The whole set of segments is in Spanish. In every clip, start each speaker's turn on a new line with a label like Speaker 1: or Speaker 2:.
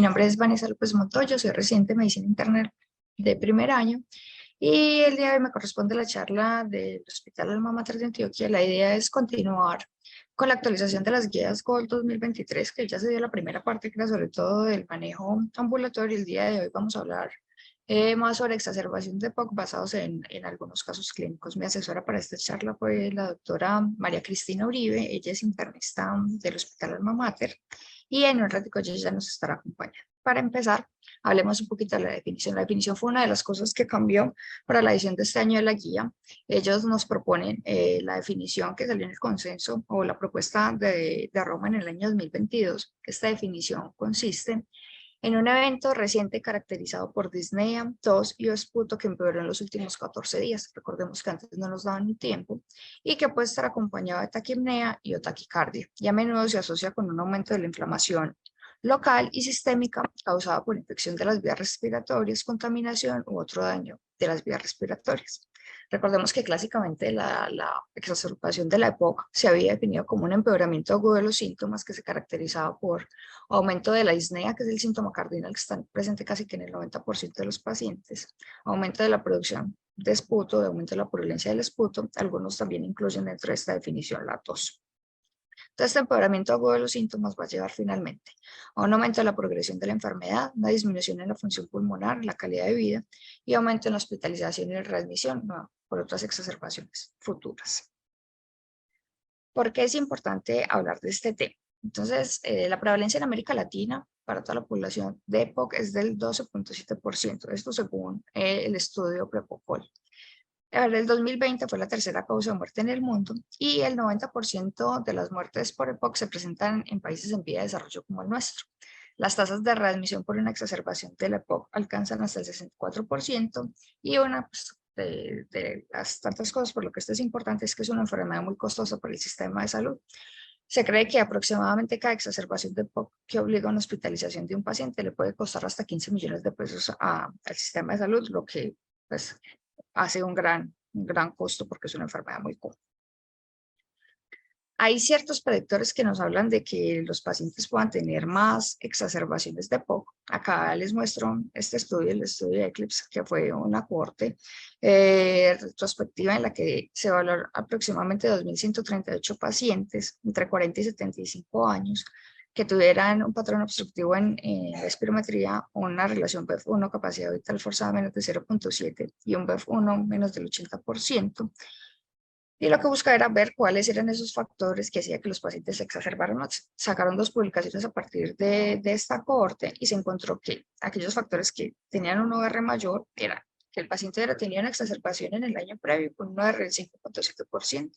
Speaker 1: nombre es Vanessa López Montoyo, soy residente de Medicina Interna de primer año y el día de hoy me corresponde la charla del Hospital Alma Mater de Antioquia. La idea es continuar con la actualización de las guías GOL 2023, que ya se dio la primera parte, que era sobre todo del manejo ambulatorio. El día de hoy vamos a hablar más sobre exacerbación de POC basados en algunos casos clínicos. Mi asesora para esta charla fue la doctora María Cristina Uribe. Ella es internista del Hospital Alma Mater y en un ratito ella ya nos estará acompañando. Para empezar, hablemos un poquito de la definición. La definición fue una de las cosas que cambió para la edición de este año de la guía. Ellos nos proponen la definición que salió en el consenso o la propuesta de Roma en el año 2022. Esta definición consiste en un evento reciente caracterizado por disnea, tos y esputo que empeoró en los últimos 14 días. Recordemos que antes no nos daban ni tiempo y que puede estar acompañado de taquipnea y o taquicardia y a menudo se asocia con un aumento de la inflamación local y sistémica causada por infección de las vías respiratorias, contaminación u otro daño de las vías respiratorias. Recordemos que clásicamente la exacerbación de la EPOC se había definido como un empeoramiento agudo de los síntomas que se caracterizaba por aumento de la disnea, que es el síntoma cardinal que está presente casi que en el 90% de los pacientes, aumento de la producción de esputo, de aumento de la purulencia del esputo. Algunos también incluyen dentro de esta definición la tos. Entonces, este empeoramiento agudo de los síntomas va a llevar finalmente a un aumento de la progresión de la enfermedad, una disminución en la función pulmonar, la calidad de vida y aumento en la hospitalización y la readmisión por otras exacerbaciones futuras. ¿Por qué es importante hablar de este tema? Entonces, la prevalencia en América Latina para toda la población de EPOC es del 12.7%, esto según el estudio Prepocol. El 2020 fue la tercera causa de muerte en el mundo y el 90% de las muertes por EPOC se presentan en países en vía de desarrollo como el nuestro. Las tasas de readmisión por una exacerbación de la EPOC alcanzan hasta el 64% y una de las tantas cosas por lo que esto es importante es que es una enfermedad muy costosa para el sistema de salud. Se cree que aproximadamente cada exacerbación de EPOC que obliga a una hospitalización de un paciente le puede costar hasta 15 millones de pesos al sistema de salud, lo que pues hace un gran costo porque es una enfermedad muy común. Hay ciertos predictores que nos hablan de que los pacientes puedan tener más exacerbaciones de EPOC. Acá les muestro este estudio, el estudio de Eclipse, que fue una cohorte retrospectiva en la que se evaluaron aproximadamente 2.138 pacientes entre 40 y 75 años que tuvieran un patrón obstructivo en la espirometría, una relación BEF1 capacidad vital forzada menos de 0.7 y un BEF1 menos del 80%. Y lo que buscaba era ver cuáles eran esos factores que hacían que los pacientes se exacerbaran más. Sacaron dos publicaciones a partir de esta cohorte y se encontró que aquellos factores que tenían un OR mayor eran que el paciente tenía una exacerbación en el año previo con un OR del 5.7%,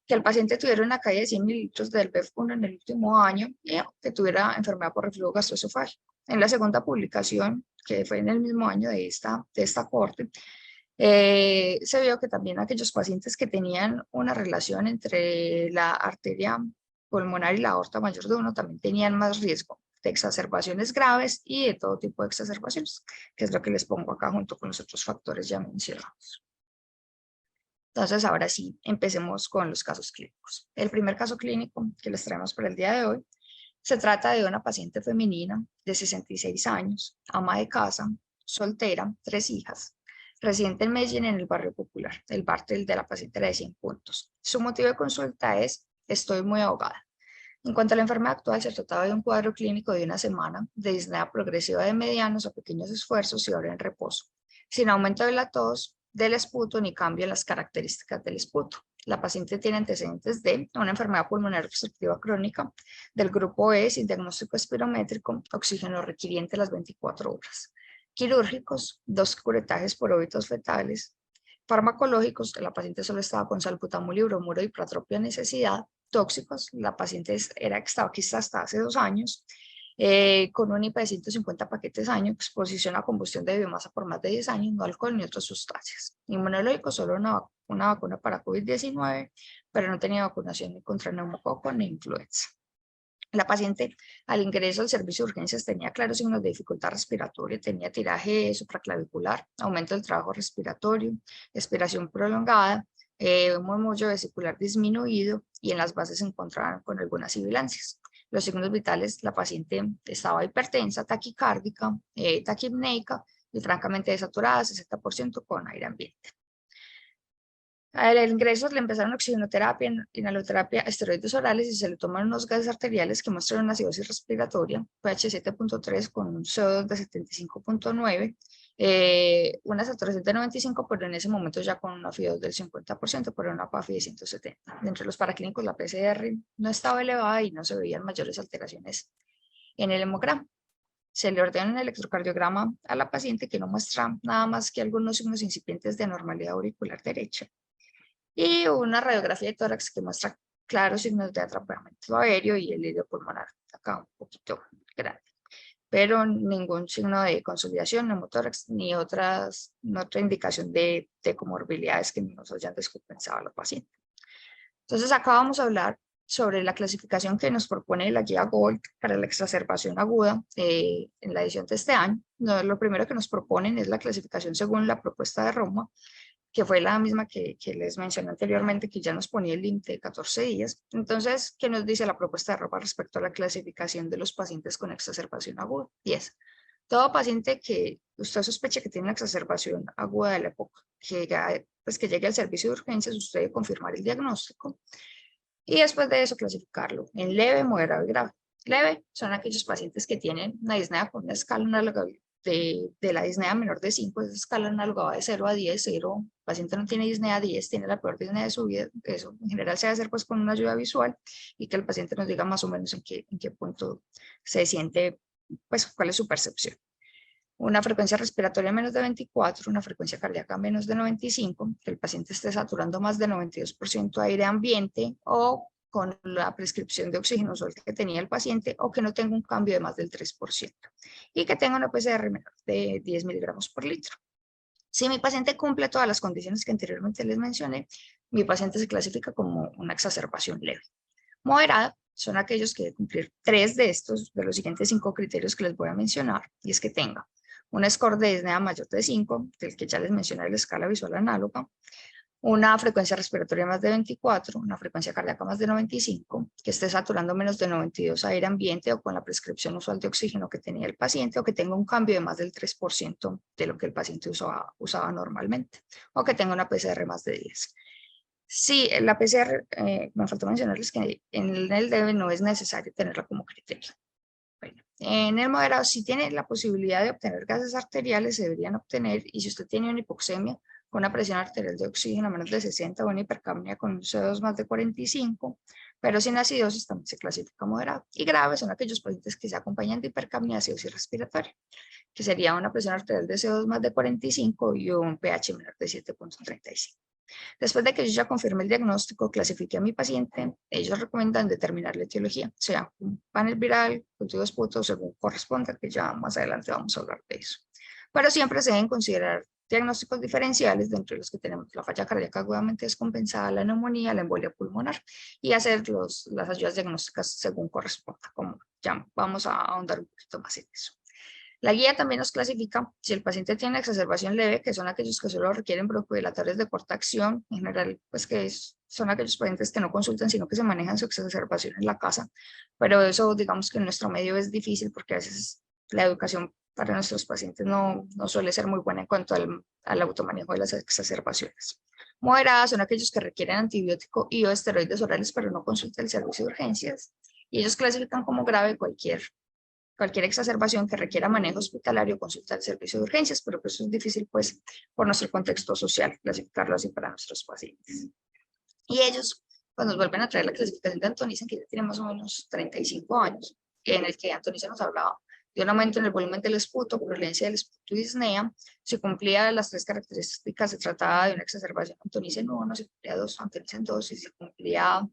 Speaker 1: que el paciente tuviera una caída de 100 mililitros del BEF1 en el último año y que tuviera enfermedad por reflujo gastroesofágico. En la segunda publicación, que fue en el mismo año de esta cohorte, se vio que también aquellos pacientes que tenían una relación entre la arteria pulmonar y la aorta mayor de uno también tenían más riesgo de exacerbaciones graves y de todo tipo de exacerbaciones, que es lo que les pongo acá junto con los otros factores ya mencionados. Entonces, ahora sí, empecemos con los casos clínicos. El primer caso clínico que les traemos para el día de hoy se trata de una paciente femenina de 66 años, ama de casa, soltera, 3 hijas, residente en Medellín en el barrio popular. El Bartel de la paciente era de 100 puntos. Su motivo de consulta es: estoy muy ahogada. En cuanto a la enfermedad actual, se trataba de un cuadro clínico de una semana de disnea progresiva de medianos a pequeños esfuerzos y hora en reposo, sin aumento de la tos, del esputo ni cambio en las características del esputo. La paciente tiene antecedentes de una enfermedad pulmonar obstructiva crónica del grupo E sin diagnóstico espirométrico, oxígeno requiriente las 24 horas. Quirúrgicos, 2 curetajes por óbitos fetales. Farmacológicos, la paciente solo estaba con salbutamol y bromuro y para propia necesidad. Tóxicos, la paciente estaba quizá hasta hace 2 años, con un IPA de 150 paquetes año, exposición a combustión de biomasa por más de 10 años, no alcohol ni otras sustancias. Inmunológico, solo una vacuna para COVID-19, pero no tenía vacunación ni contra neumococo ni influenza. La paciente al ingreso al servicio de urgencias tenía claros signos de dificultad respiratoria, tenía tiraje supraclavicular, aumento del trabajo respiratorio, expiración prolongada, un murmullo vesicular disminuido y en las bases se encontraban con algunas sibilancias. los signos vitales, la paciente estaba hipertensa, taquicárdica, taquipneica y francamente desaturada, 60% con aire ambiente. A el ingreso le empezaron oxigenoterapia, inhaloterapia, esteroides orales y se le tomaron unos gases arteriales que muestran una acidosis respiratoria, pH 7.3 con un CO2 de 75.9, una saturación de 95, pero en ese momento ya con una FIO2 del 50%, pero una PAFI de 170. Dentro de los paraclínicos la PCR no estaba elevada y no se veían mayores alteraciones en el hemograma. Se le ordena un electrocardiograma a la paciente que no muestra nada más que algunos signos incipientes de anormalidad auricular derecha y una radiografía de tórax que muestra claros signos de atrapamiento aéreo y el hilo pulmonar acá un poquito grande, pero ningún signo de consolidación, neumotórax, ni otra indicación de comorbilidades que nos hayan descompensado a la paciente. Entonces acá vamos a hablar sobre la clasificación que nos propone la guía GOLD para la exacerbación aguda en la edición de este año. Lo primero que nos proponen es la clasificación según la propuesta de Roma, que fue la misma que les mencioné anteriormente, que ya nos ponía el límite de 14 días. Entonces, ¿qué nos dice la propuesta de Roma respecto a la clasificación de los pacientes con exacerbación aguda? 10. Todo paciente que usted sospeche que tiene una exacerbación aguda de la época, que llegue al servicio de urgencias, usted debe confirmar el diagnóstico y después de eso clasificarlo en leve, moderado y grave. Leve son aquellos pacientes que tienen una disnea con una escala análoga de la disnea menor de 5, esa escala análoga de 0 a 10, 0, el paciente no tiene disnea 10, tiene la peor disnea de su vida, eso en general se va a hacer pues con una ayuda visual y que el paciente nos diga más o menos en qué punto se siente, pues cuál es su percepción. Una frecuencia respiratoria menos de 24, una frecuencia cardíaca menos de 95, que el paciente esté saturando más de 92% aire ambiente o con la prescripción de oxígeno usual que tenía el paciente o que no tenga un cambio de más del 3% y que tenga una PCR menor de 10 miligramos por litro. Si mi paciente cumple todas las condiciones que anteriormente les mencioné, mi paciente se clasifica como una exacerbación leve. Moderada son aquellos que deben cumplir 3 de los siguientes 5 criterios que les voy a mencionar, y es que tenga un score de disnea mayor de 5, del que ya les mencioné la escala visual análoga, una frecuencia respiratoria más de 24, una frecuencia cardíaca más de 95, que esté saturando menos de 92 aire ambiente o con la prescripción usual de oxígeno que tenía el paciente, o que tenga un cambio de más del 3% de lo que el paciente usaba normalmente, o que tenga una PCR más de 10. Sí, la PCR, me faltó mencionarles que en el DEVE no es necesario tenerla como criterio. Bueno, en el moderado, si tiene la posibilidad de obtener gases arteriales, se deberían obtener, y si usted tiene una hipoxemia con una presión arterial de oxígeno menos de 60 o una hipercapnia con un CO2 más de 45, pero sin acidosis también se clasifica moderado. Y graves son aquellos pacientes que se acompañan de hipercapnia, acidosis respiratoria, que sería una presión arterial de CO2 más de 45 y un pH menor de 7.35. Después de que yo ya confirme el diagnóstico, clasifique a mi paciente, ellos recomiendan determinar la etiología, sea un panel viral, cultivo de esputo, según corresponda, que ya más adelante vamos a hablar de eso. Pero siempre se deben considerar diagnósticos diferenciales, dentro de los que tenemos la falla cardíaca agudamente descompensada, la neumonía, la embolia pulmonar, y hacer las ayudas diagnósticas según corresponda, como ya vamos a ahondar un poquito más en eso. La guía también nos clasifica si el paciente tiene exacerbación leve, que son aquellos que solo requieren broncodilatadores de corta acción, en general, pues son aquellos pacientes que no consultan, sino que se manejan su exacerbación en la casa, pero eso digamos que en nuestro medio es difícil porque a veces la educación para nuestros pacientes no suele ser muy buena en cuanto al automanejo de las exacerbaciones. Moderadas son aquellos que requieren antibiótico y o esteroides orales, pero no consultan el servicio de urgencias, y ellos clasifican como grave cualquier exacerbación que requiera manejo hospitalario, consulta al servicio de urgencias, pero pues eso es difícil pues por nuestro contexto social, clasificarlo así para nuestros pacientes. Y ellos pues nos vuelven a traer la clasificación de Antonisen, que ya tiene más o menos 35 años, en el que Antonisen nos hablaba de un aumento en el volumen del esputo, prevalencia del esputo y disnea. Si cumplía las 3 características, se trataba de una exacerbación Antonisen 1, si cumplía 2, Antonisen 2, y si cumplía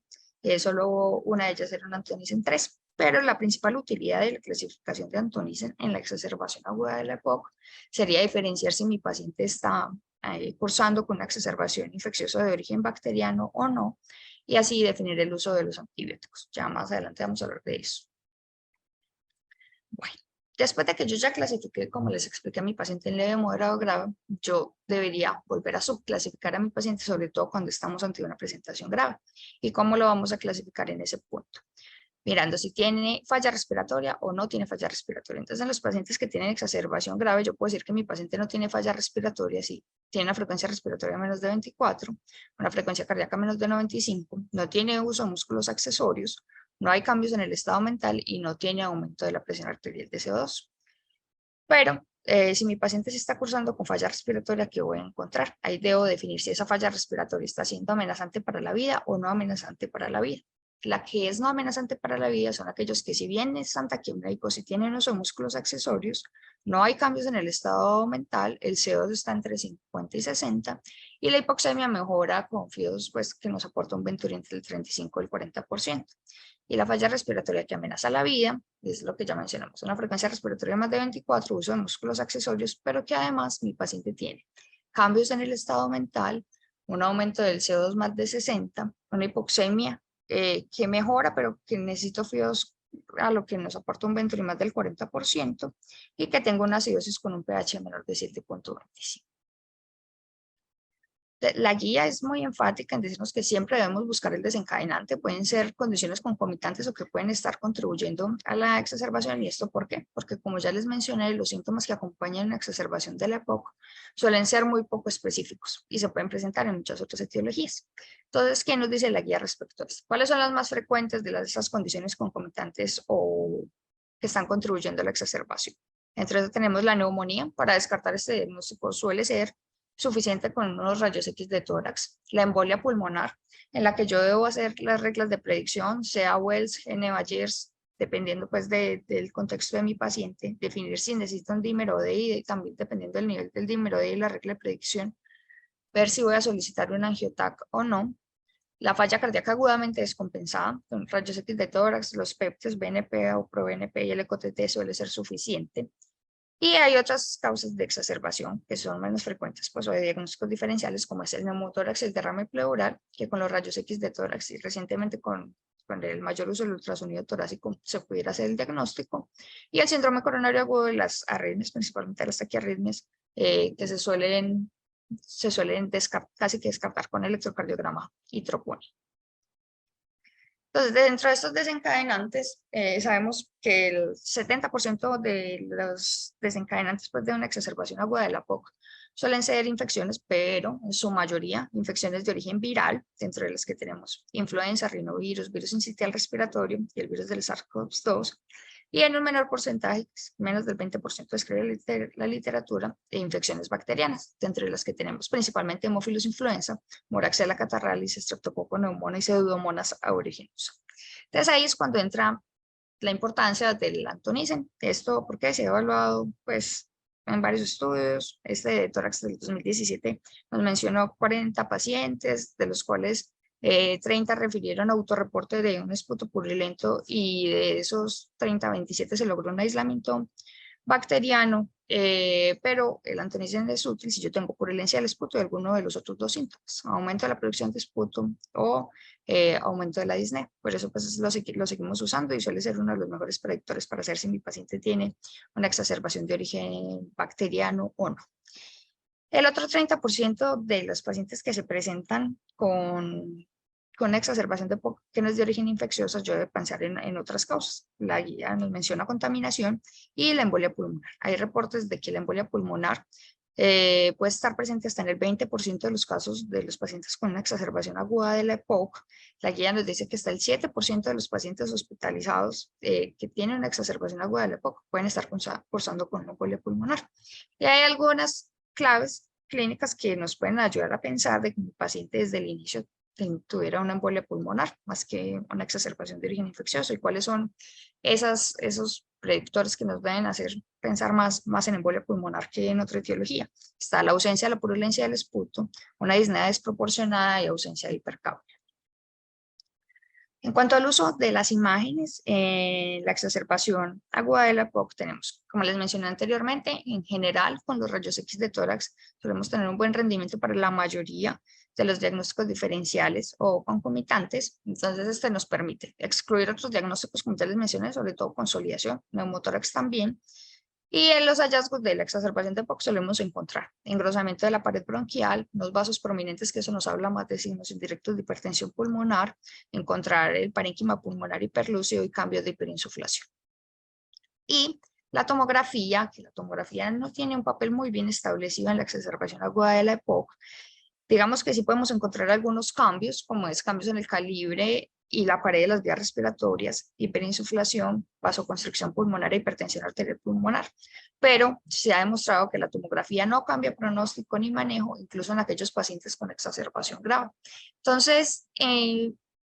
Speaker 1: solo una de ellas era un Antonisen 3. Pero la principal utilidad de la clasificación de Antonisen en la exacerbación aguda de la EPOC sería diferenciar si mi paciente está cursando con una exacerbación infecciosa de origen bacteriano o no, y así definir el uso de los antibióticos. Ya más adelante vamos a hablar de eso. Bueno, después de que yo ya clasifiqué, como les expliqué, a mi paciente en leve, moderado o grave, yo debería volver a subclasificar a mi paciente, sobre todo cuando estamos ante una presentación grave. ¿Y cómo lo vamos a clasificar en ese punto? mirando si tiene falla respiratoria o no tiene falla respiratoria. Entonces, en los pacientes que tienen exacerbación grave, yo puedo decir que mi paciente no tiene falla respiratoria si tiene una frecuencia respiratoria menos de 24, una frecuencia cardíaca menos de 95, no tiene uso de músculos accesorios, no hay cambios en el estado mental y no tiene aumento de la presión arterial de CO2. Pero si mi paciente se está cursando con falla respiratoria, ¿qué voy a encontrar? Ahí debo definir si esa falla respiratoria está siendo amenazante para la vida o no amenazante para la vida. La que es no amenazante para la vida son aquellos que, si bien están taquimlédicos, si tienen uso de músculos accesorios, no hay cambios en el estado mental, el CO2 está entre 50 y 60 y la hipoxemia mejora con FIOS, pues, que nos aporta un Venturi entre el 35 y el 40%. Y la falla respiratoria que amenaza la vida es lo que ya mencionamos, una frecuencia respiratoria más de 24, uso de músculos accesorios, pero que además mi paciente tiene cambios en el estado mental, un aumento del CO2 más de 60, una hipoxemia que mejora, pero que necesito FIOS a lo que nos aporta un Venturi más del 40% y que tengo una acidosis con un pH menor de 7.25. La guía es muy enfática en decirnos que siempre debemos buscar el desencadenante. Pueden ser condiciones concomitantes o que pueden estar contribuyendo a la exacerbación. ¿Y esto por qué? Porque, como ya les mencioné, los síntomas que acompañan la exacerbación de la EPOC suelen ser muy poco específicos y se pueden presentar en muchas otras etiologías. Entonces, ¿qué nos dice la guía respecto a esto? ¿Cuáles son las más frecuentes de esas condiciones concomitantes o que están contribuyendo a la exacerbación? Entre ellas tenemos la neumonía. Para descartar este diagnóstico suele ser suficiente con unos rayos X de tórax, la embolia pulmonar, en la que yo debo hacer las reglas de predicción, sea Wells, Bayers, dependiendo pues del contexto de mi paciente, definir si necesita un dímero D y también dependiendo del nivel del dímero D y la regla de predicción, ver si voy a solicitar un angiotac o no. La falla cardíaca agudamente descompensada, con rayos X de tórax, los PEPTES, BNP o ProBNP y el EcoTT suele ser suficiente. Y hay otras causas de exacerbación que son menos frecuentes, pues, o de diagnósticos diferenciales, como es el neumotórax y el derrame pleural, que con los rayos X de tórax y recientemente con el mayor uso del ultrasonido torácico se pudiera hacer el diagnóstico, y el síndrome coronario agudo y las arritmias, principalmente las taquiarritmias, que se suelen casi que descartar con electrocardiograma y troponio. Entonces, dentro de estos desencadenantes, sabemos que el 70% de los desencadenantes pues, de una exacerbación aguda de la POC suelen ser infecciones, pero en su mayoría infecciones de origen viral, dentro de las que tenemos influenza, rinovirus, virus sincitial respiratorio y el virus del SARS-CoV-2, y en un menor porcentaje, menos del 20% describe la literatura, de infecciones bacterianas, entre las que tenemos principalmente Haemophilus influenza, Moraxella catarrhalis, Streptococcus pneumoniae y Pseudomonas aeruginosa. Entonces ahí es cuando entra la importancia del Antonicen. Esto porque se ha evaluado pues en varios estudios. Este de tórax del 2017 nos mencionó 40 pacientes, de los cuales 30 refirieron autorreporte de un esputo purulento y de esos 30, 27 se logró un aislamiento bacteriano, pero el Antonicen es útil si yo tengo purulencia del esputo y alguno de los otros dos síntomas, aumento de la producción de esputo o aumento de la disnea. Por eso pues lo seguimos usando y suele ser uno de los mejores predictores para saber si mi paciente tiene una exacerbación de origen bacteriano o no. El otro 30% de los pacientes que se presentan con exacerbación de POC que no es de origen infeccioso, yo debo pensar en otras causas. La guía nos menciona contaminación y la embolia pulmonar. Hay reportes de que la embolia pulmonar puede estar presente hasta en el 20% de los casos de los pacientes con una exacerbación aguda de la EPOC. La guía nos dice que hasta el 7% de los pacientes hospitalizados que tienen una exacerbación aguda de la EPOC pueden estar cursando con una embolia pulmonar. Y hay algunas claves clínicas que nos pueden ayudar a pensar de que mi paciente desde el inicio tuviera una embolia pulmonar más que una exacerbación de origen infeccioso, y cuáles son esos predictores que nos deben hacer pensar más en embolia pulmonar que en otra etiología. Está la ausencia de la purulencia del esputo, una disnea desproporcionada y ausencia de hipercapnia. En cuanto al uso de las imágenes, la exacerbación aguda de la POC tenemos, como les mencioné anteriormente, en general con los rayos X de tórax solemos tener un buen rendimiento para la mayoría de los diagnósticos diferenciales o concomitantes. Entonces este nos permite excluir otros diagnósticos, como ya les mencioné, sobre todo consolidación, neumotórax también, Y en los hallazgos de la exacerbación de EPOC solemos encontrar engrosamiento de la pared bronquial, unos vasos prominentes, que eso nos habla más de signos indirectos de hipertensión pulmonar, encontrar el parénquima pulmonar hiperlúcido y cambios de hiperinsuflación. Y la tomografía, que la tomografía no tiene un papel muy bien establecido en la exacerbación aguda de la EPOC, digamos que sí podemos encontrar algunos cambios, como es cambios en el calibre y la pared de las vías respiratorias, hiperinsuflación, vasoconstricción pulmonar e hipertensión arterial pulmonar. Pero se ha demostrado que la tomografía no cambia pronóstico ni manejo, incluso en aquellos pacientes con exacerbación grave. Entonces,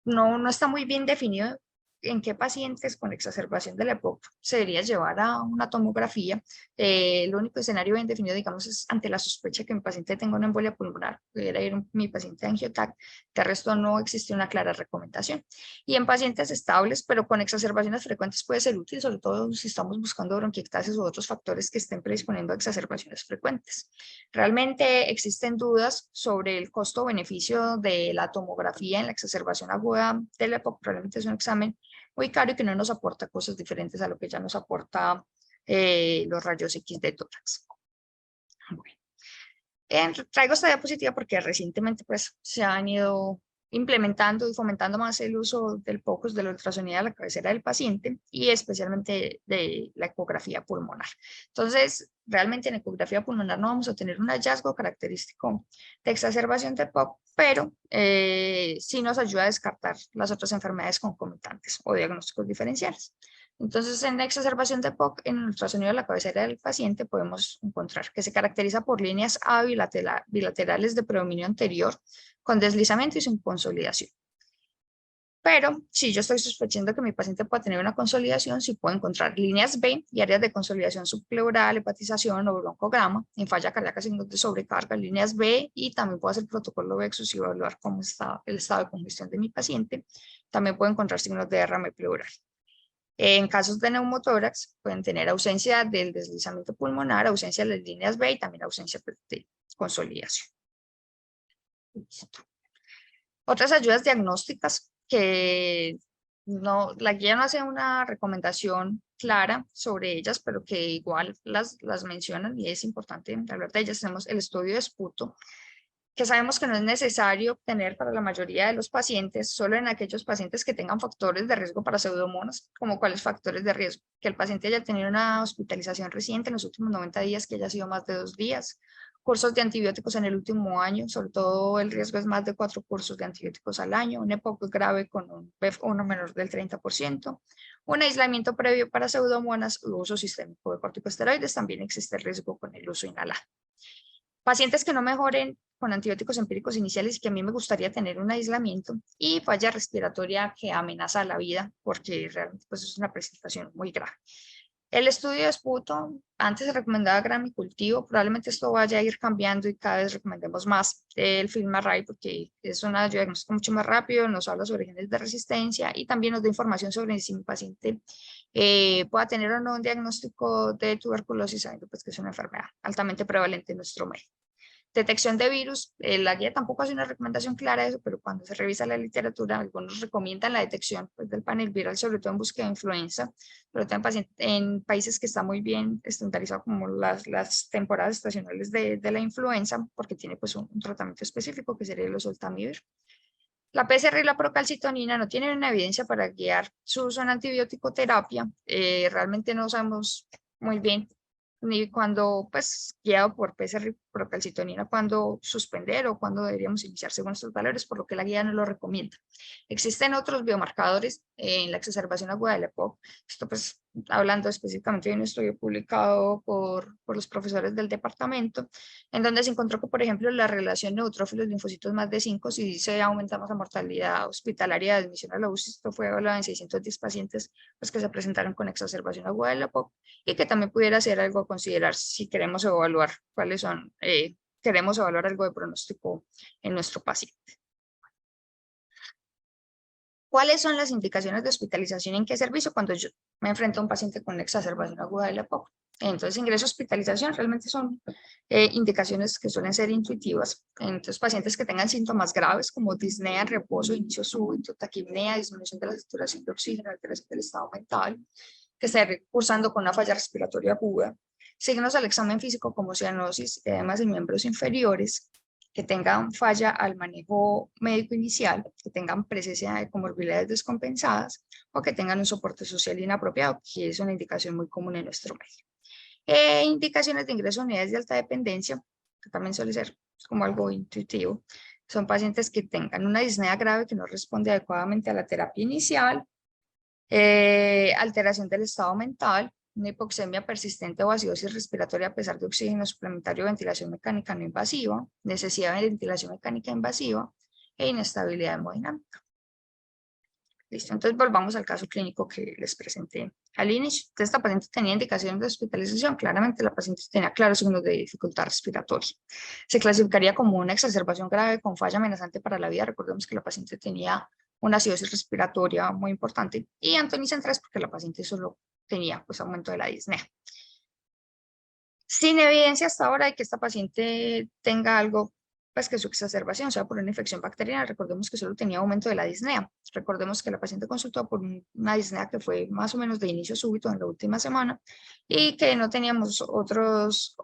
Speaker 1: no está muy bien definido en qué pacientes con exacerbación de la EPOC se debería llevar a una tomografía. El único escenario bien definido, digamos, es ante la sospecha que mi paciente tenga una embolia pulmonar, pudiera ir mi paciente a angiotac, de resto no existe una clara recomendación. Y en pacientes estables, pero con exacerbaciones frecuentes, puede ser útil, sobre todo si estamos buscando bronquiectasis u otros factores que estén predisponiendo a exacerbaciones frecuentes. Realmente existen dudas sobre el costo-beneficio de la tomografía en la exacerbación aguda de la EPOC. Probablemente es un examen muy caro y que no nos aporta cosas diferentes a lo que ya nos aporta los rayos X de tórax. Bueno, traigo esta diapositiva porque recientemente pues, se han ido implementando y fomentando más el uso del POCUS, de la ultrasonía a la cabecera del paciente y especialmente de la ecografía pulmonar. Entonces, realmente en ecografía pulmonar no vamos a tener un hallazgo característico de exacerbación de POC, pero sí nos ayuda a descartar las otras enfermedades concomitantes o diagnósticos diferenciales. Entonces, en la exacerbación de POC, en el ultrasonido de la cabecera del paciente, podemos encontrar que se caracteriza por líneas A bilaterales de predominio anterior, con deslizamiento y sin consolidación. Pero si yo estoy sospechando que mi paciente pueda tener una consolidación, sí puedo encontrar líneas B y áreas de consolidación subpleural, hepatización o broncograma, en falla cardíaca, signos de sobrecarga, líneas B, y también puedo hacer protocolo de EXUS y evaluar cómo está el estado de congestión de mi paciente. También puedo encontrar signos de derrame pleural. En casos de neumotórax pueden tener ausencia del deslizamiento pulmonar, ausencia de las líneas B y también ausencia de consolidación. Otras ayudas diagnósticas que la guía no hace una recomendación clara sobre ellas, pero que igual las mencionan y es importante hablar de ellas. Tenemos el estudio de esputo, que sabemos que no es necesario obtener para la mayoría de los pacientes, solo en aquellos pacientes que tengan factores de riesgo para pseudomonas. Como cuáles factores de riesgo: que el paciente haya tenido una hospitalización reciente en los últimos 90 días, que haya sido más de 2 días, cursos de antibióticos en el último año, sobre todo el riesgo es más de 4 cursos de antibióticos al año, un EPOC grave con un BEF1 menor del 30%, un aislamiento previo para pseudomonas u uso sistémico de corticosteroides. También existe el riesgo con el uso inhalado. Pacientes que no mejoren con antibióticos empíricos iniciales y que a mí me gustaría tener un aislamiento, y falla respiratoria que amenaza la vida porque realmente pues, es una presentación muy grave. El estudio de esputo, antes se recomendaba gramicultivo, probablemente esto vaya a ir cambiando y cada vez recomendemos más el FilmArray porque es una diagnóstico mucho más rápido, nos habla sobre genes de resistencia y también nos da información sobre si mi paciente pueda tener o no un diagnóstico de tuberculosis, sabiendo pues que es una enfermedad altamente prevalente en nuestro medio. Detección de virus, la guía tampoco hace una recomendación clara de eso, pero cuando se revisa la literatura, algunos recomiendan la detección pues, del panel viral, sobre todo en búsqueda de influenza, pero también en países que está muy bien estandarizado como las temporadas estacionales de la influenza, porque tiene pues un tratamiento específico que sería el oseltamivir. La PCR y la procalcitonina no tienen una evidencia para guiar su uso en antibiótico terapia. Realmente no sabemos muy bien ni cuando, pues, guiado por PCR y procalcitonina, cuándo suspender o cuándo deberíamos iniciar según estos valores, por lo que la guía no lo recomienda. Existen otros biomarcadores en la exacerbación aguda de la EPOC. Esto, pues, hablando específicamente de un estudio publicado por los profesores del departamento, en donde se encontró que, por ejemplo, la relación neutrófilos linfocitos más de 5, si se aumentamos la mortalidad hospitalaria de admisión a la UCI. Esto fue evaluado en 610 pacientes pues, que se presentaron con exacerbación aguda de la EPOC, y que también pudiera ser algo a considerar si queremos evaluar cuáles son, queremos evaluar algo de pronóstico en nuestro paciente. ¿Cuáles son las indicaciones de hospitalización en qué servicio cuando yo me enfrento a un paciente con exacerbación aguda de la EPOC? Entonces, ingreso a hospitalización realmente son indicaciones que suelen ser intuitivas. Entonces, pacientes que tengan síntomas graves como disnea, reposo, inicio súbito, taquipnea, disminución de la saturación de oxígeno, alteración del estado mental, que esté cursando con una falla respiratoria aguda, Signos al examen físico como cianosis, edemas en miembros inferiores, que tengan falla al manejo médico inicial, que tengan presencia de comorbilidades descompensadas o que tengan un soporte social inapropiado, que es una indicación muy común en nuestro medio. Indicaciones de ingreso a unidades de alta dependencia, que también suele ser como algo intuitivo, son pacientes que tengan una disnea grave que no responde adecuadamente a la terapia inicial, alteración del estado mental, una hipoxemia persistente o acidosis respiratoria a pesar de oxígeno suplementario, ventilación mecánica no invasiva, necesidad de ventilación mecánica invasiva e inestabilidad hemodinámica. Listo, entonces volvamos al caso clínico que les presenté al inicio. Entonces, esta paciente tenía indicaciones de hospitalización. Claramente la paciente tenía claros signos de dificultad respiratoria. Se clasificaría como una exacerbación grave con falla amenazante para la vida. Recordemos que la paciente tenía una acidosis respiratoria muy importante y antonicen 3 porque la paciente solo tenía pues aumento de la disnea. Sin evidencia hasta ahora de que esta paciente tenga algo, pues que su exacerbación sea por una infección bacteriana. Recordemos que solo tenía aumento de la disnea. Recordemos que la paciente consultó por una disnea que fue más o menos de inicio súbito en la última semana y que no teníamos otros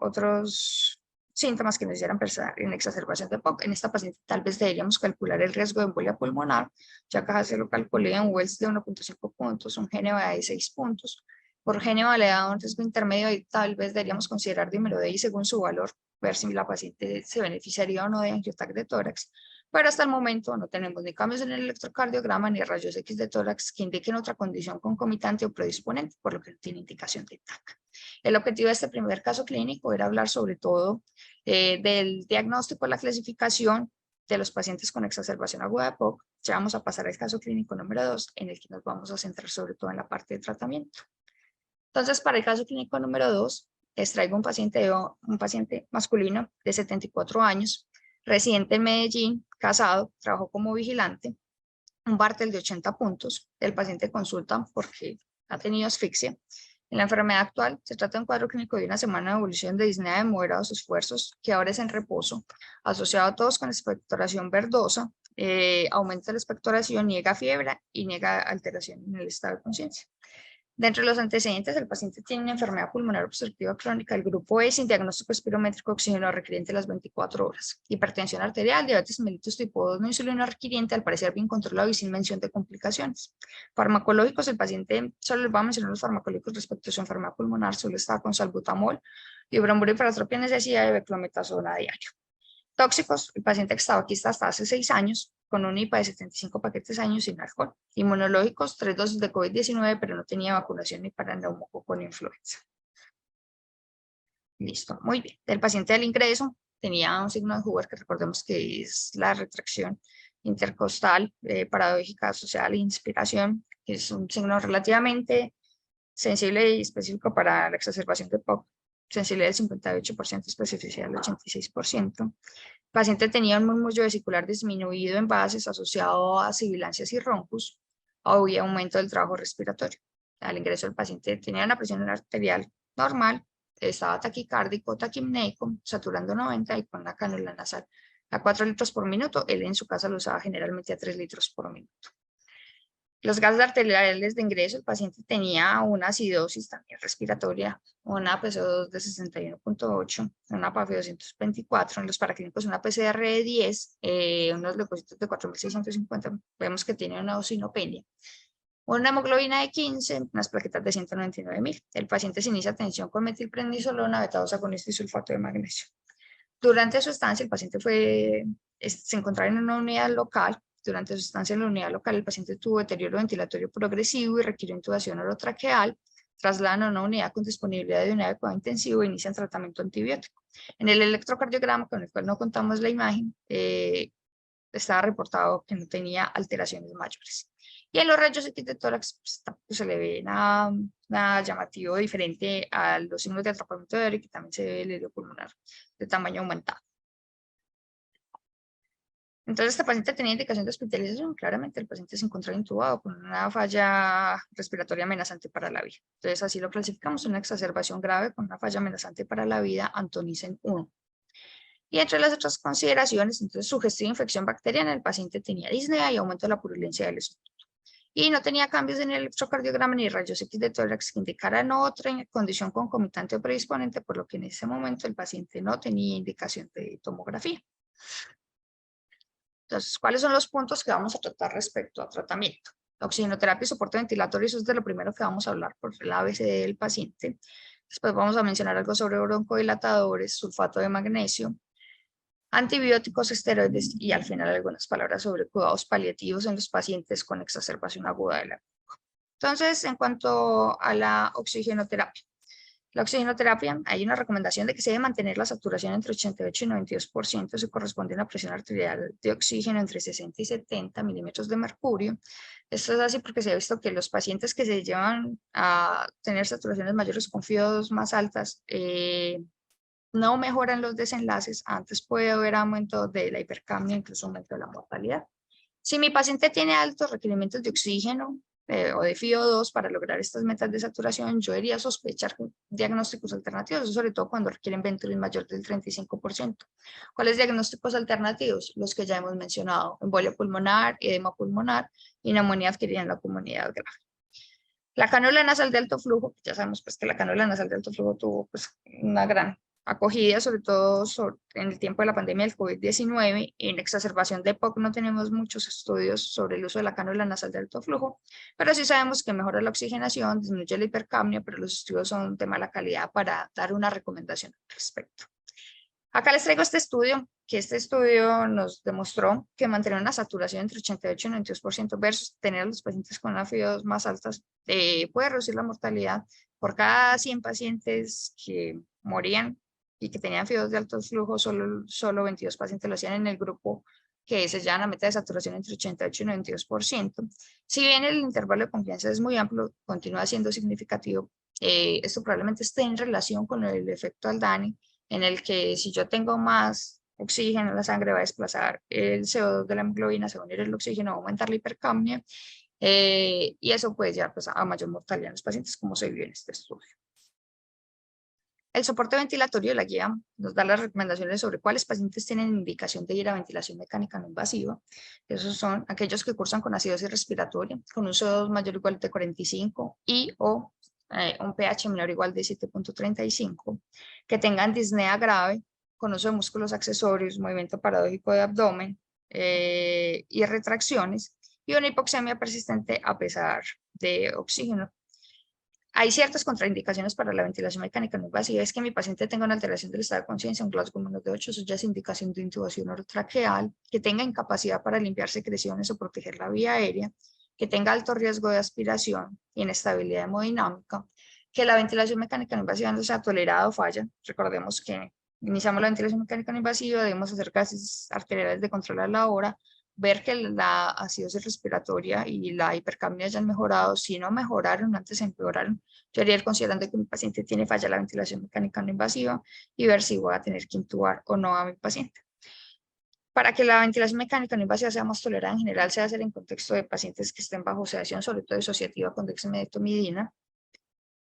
Speaker 1: síntomas que nos hicieran pensar en exacerbación de POC. En esta paciente tal vez deberíamos calcular el riesgo de embolia pulmonar, ya que se lo calculé en Wells de 1.5 puntos, un GNVA de 6 puntos. Por GNVA le da un riesgo intermedio y tal vez deberíamos considerar dímero D según su valor, ver si la paciente se beneficiaría o no de angioTAC de tórax. Pero hasta el momento no tenemos ni cambios en el electrocardiograma ni rayos X de tórax que indiquen otra condición concomitante o predisponente, por lo que no tiene indicación de TAC. El objetivo de este primer caso clínico era hablar sobre todo del diagnóstico, la clasificación de los pacientes con exacerbación aguda de POC. Ya vamos a pasar al caso clínico número 2, en el que nos vamos a centrar sobre todo en la parte de tratamiento. Entonces, para el caso clínico número 2, les traigo un paciente masculino de 74 años, residente en Medellín, casado, trabajó como vigilante, un Bartel de 80 puntos. El paciente consulta porque ha tenido asfixia. En la enfermedad actual se trata de un cuadro clínico de una semana de evolución de disnea de moderados esfuerzos, que ahora es en reposo, asociado a todos con expectoración verdosa, aumenta la expectoración, niega fiebre y niega alteración en el estado de conciencia. Dentro de los antecedentes, el paciente tiene una enfermedad pulmonar obstructiva crónica del grupo E sin diagnóstico espirométrico oxígeno requiriente las 24 horas, hipertensión arterial, diabetes mellitus tipo 2 no insulino requiriente, al parecer bien controlado y sin mención de complicaciones. Farmacológicos, el paciente, solo les voy a mencionar los farmacológicos respecto a su enfermedad pulmonar, solo estaba con salbutamol, ibuprofeno y paratropina, necesidad de beclometasona a diario. Tóxicos, el paciente que estaba aquí hasta hace 6 años, con un IPA de 75 paquetes años sin alcohol. Inmunológicos, 3 dosis de COVID-19, pero no tenía vacunación ni para neumococo ni influenza. Listo, muy bien. El paciente del ingreso tenía un signo de Huber, que recordemos que es la retracción intercostal paradójica asociada a la inspiración, que es un signo relativamente sensible y específico para la exacerbación de POC. Sensibilidad del 58%, especificidad del 86%. El paciente tenía un murmullo vesicular disminuido en bases asociado a sibilancias y roncus. Había aumento del trabajo respiratorio. Al ingreso, el paciente tenía una presión arterial normal, estaba taquicárdico, taquimneico, saturando 90 y con la cánula nasal a 4 litros por minuto. Él en su casa lo usaba generalmente a 3 litros por minuto. Los gases arteriales de ingreso, el paciente tenía una acidosis también respiratoria, una PCO2 de 61.8, una PAF de 224, en los paraclínicos una PCR de 10, unos leucocitos de 4.650, vemos que tiene una eosinopenia, una hemoglobina de 15, unas plaquetas de 199.000. El paciente se inicia atención con metilprednisolona, beta-2 agonista y sulfato de magnesio. Durante su estancia, el paciente se encontraba en una unidad local. Durante su estancia en la unidad local, el paciente tuvo deterioro ventilatorio progresivo y requirió intubación orotraqueal. Trasladan a una unidad con disponibilidad de unidad de cuidado intensivo e inician tratamiento antibiótico. En el electrocardiograma, con el cual no contamos la imagen, estaba reportado que no tenía alteraciones mayores. Y en los rayos X de tórax pues, se le ve nada llamativo diferente a los signos de atrapamiento de aire, que también se ve el helio pulmonar de tamaño aumentado. Entonces, este paciente tenía indicación de hospitalización. Claramente, el paciente se encontraba intubado con una falla respiratoria amenazante para la vida. Entonces, así lo clasificamos, una exacerbación grave con una falla amenazante para la vida, antonicen 1. Y entre las otras consideraciones, entonces, sugestión de infección bacteriana, el paciente tenía disnea y aumento de la purulencia del esófago. y no tenía cambios en el electrocardiograma ni rayos X de tórax que indicaran otra condición concomitante o predisponente, por lo que en ese momento el paciente no tenía indicación de tomografía. Entonces, ¿cuáles son los puntos que vamos a tratar respecto a tratamiento? La oxigenoterapia y soporte ventilatorio, eso es de lo primero que vamos a hablar por el ABC del paciente. Después vamos a mencionar algo sobre broncodilatadores, sulfato de magnesio, antibióticos, esteroides y al final algunas palabras sobre cuidados paliativos en los pacientes con exacerbación aguda de la. Entonces, en cuanto a la oxigenoterapia. La oxigenoterapia, hay una recomendación de que se debe mantener la saturación entre 88 y 92%, se corresponde a una presión arterial de oxígeno entre 60 y 70 milímetros de mercurio. Esto es así porque se ha visto que los pacientes que se llevan a tener saturaciones mayores con FIO2 más altas no mejoran los desenlaces, antes puede haber aumento de la hipercapnia, incluso aumento de la mortalidad. Si mi paciente tiene altos requerimientos de oxígeno o de FIO2 para lograr estas metas de saturación, yo debería sospechar diagnósticos alternativos, sobre todo cuando requieren ventolin mayor del 35%. ¿Cuáles diagnósticos alternativos? Los que ya hemos mencionado: embolia pulmonar, edema pulmonar y neumonía adquirida en la comunidad grave. La cánula nasal de alto flujo, ya sabemos pues que la cánula nasal de alto flujo tuvo pues una gran acogida, sobre todo en el tiempo de la pandemia del COVID-19. En exacerbación de EPOC no tenemos muchos estudios sobre el uso de la cánula nasal de alto flujo, pero sí sabemos que mejora la oxigenación, disminuye la hipercapnia, pero los estudios son de mala calidad para dar una recomendación al respecto. Acá les traigo este estudio, que este estudio nos demostró que mantener una saturación entre 88 y 92% versus tener a los pacientes con las FIO2 más altas puede reducir la mortalidad. Por cada 100 pacientes que morían y que tenían FIO2 de alto flujo, solo 22 pacientes lo hacían en el grupo que se llama la meta de saturación entre 88 y 92%. Si bien el intervalo de confianza es muy amplio, continúa siendo significativo. Esto probablemente esté en relación con el efecto Aldani, en el que si yo tengo más oxígeno en la sangre va a desplazar el CO2 de la hemoglobina, se va a unir el oxígeno, va a aumentar la hipercapnia, y eso puede llevar pues, a mayor mortalidad en los pacientes, como se vio en este estudio. El soporte ventilatorio de la guía nos da las recomendaciones sobre cuáles pacientes tienen indicación de ir a ventilación mecánica no invasiva. Esos son aquellos que cursan con acidosis respiratoria, con un CO2 mayor o igual de 45 y o un pH menor o igual de 7.35, que tengan disnea grave, con uso de músculos accesorios, movimiento paradójico de abdomen y retracciones, y una hipoxemia persistente a pesar de oxígeno. Hay ciertas contraindicaciones para la ventilación mecánica no invasiva. Es que mi paciente tenga una alteración del estado de conciencia, un Glasgow menos de 8, eso ya es indicación de intubación orotraqueal, que tenga incapacidad para limpiar secreciones o proteger la vía aérea, que tenga alto riesgo de aspiración, inestabilidad hemodinámica, que la ventilación mecánica no invasiva no sea tolerada o falla. Recordemos que iniciamos la ventilación mecánica no invasiva, debemos hacer gases arteriales de control a la hora, ver que la acidosis respiratoria y la hipercapnia ya han mejorado. Si no mejoraron, antes empeoraron, yo haría considerando que mi paciente tiene falla la ventilación mecánica no invasiva y ver si voy a tener que intubar o no a mi paciente. Para que la ventilación mecánica no invasiva sea más tolerada, en general se hace en contexto de pacientes que estén bajo sedación, sobre todo disociativa con dexmedetomidina.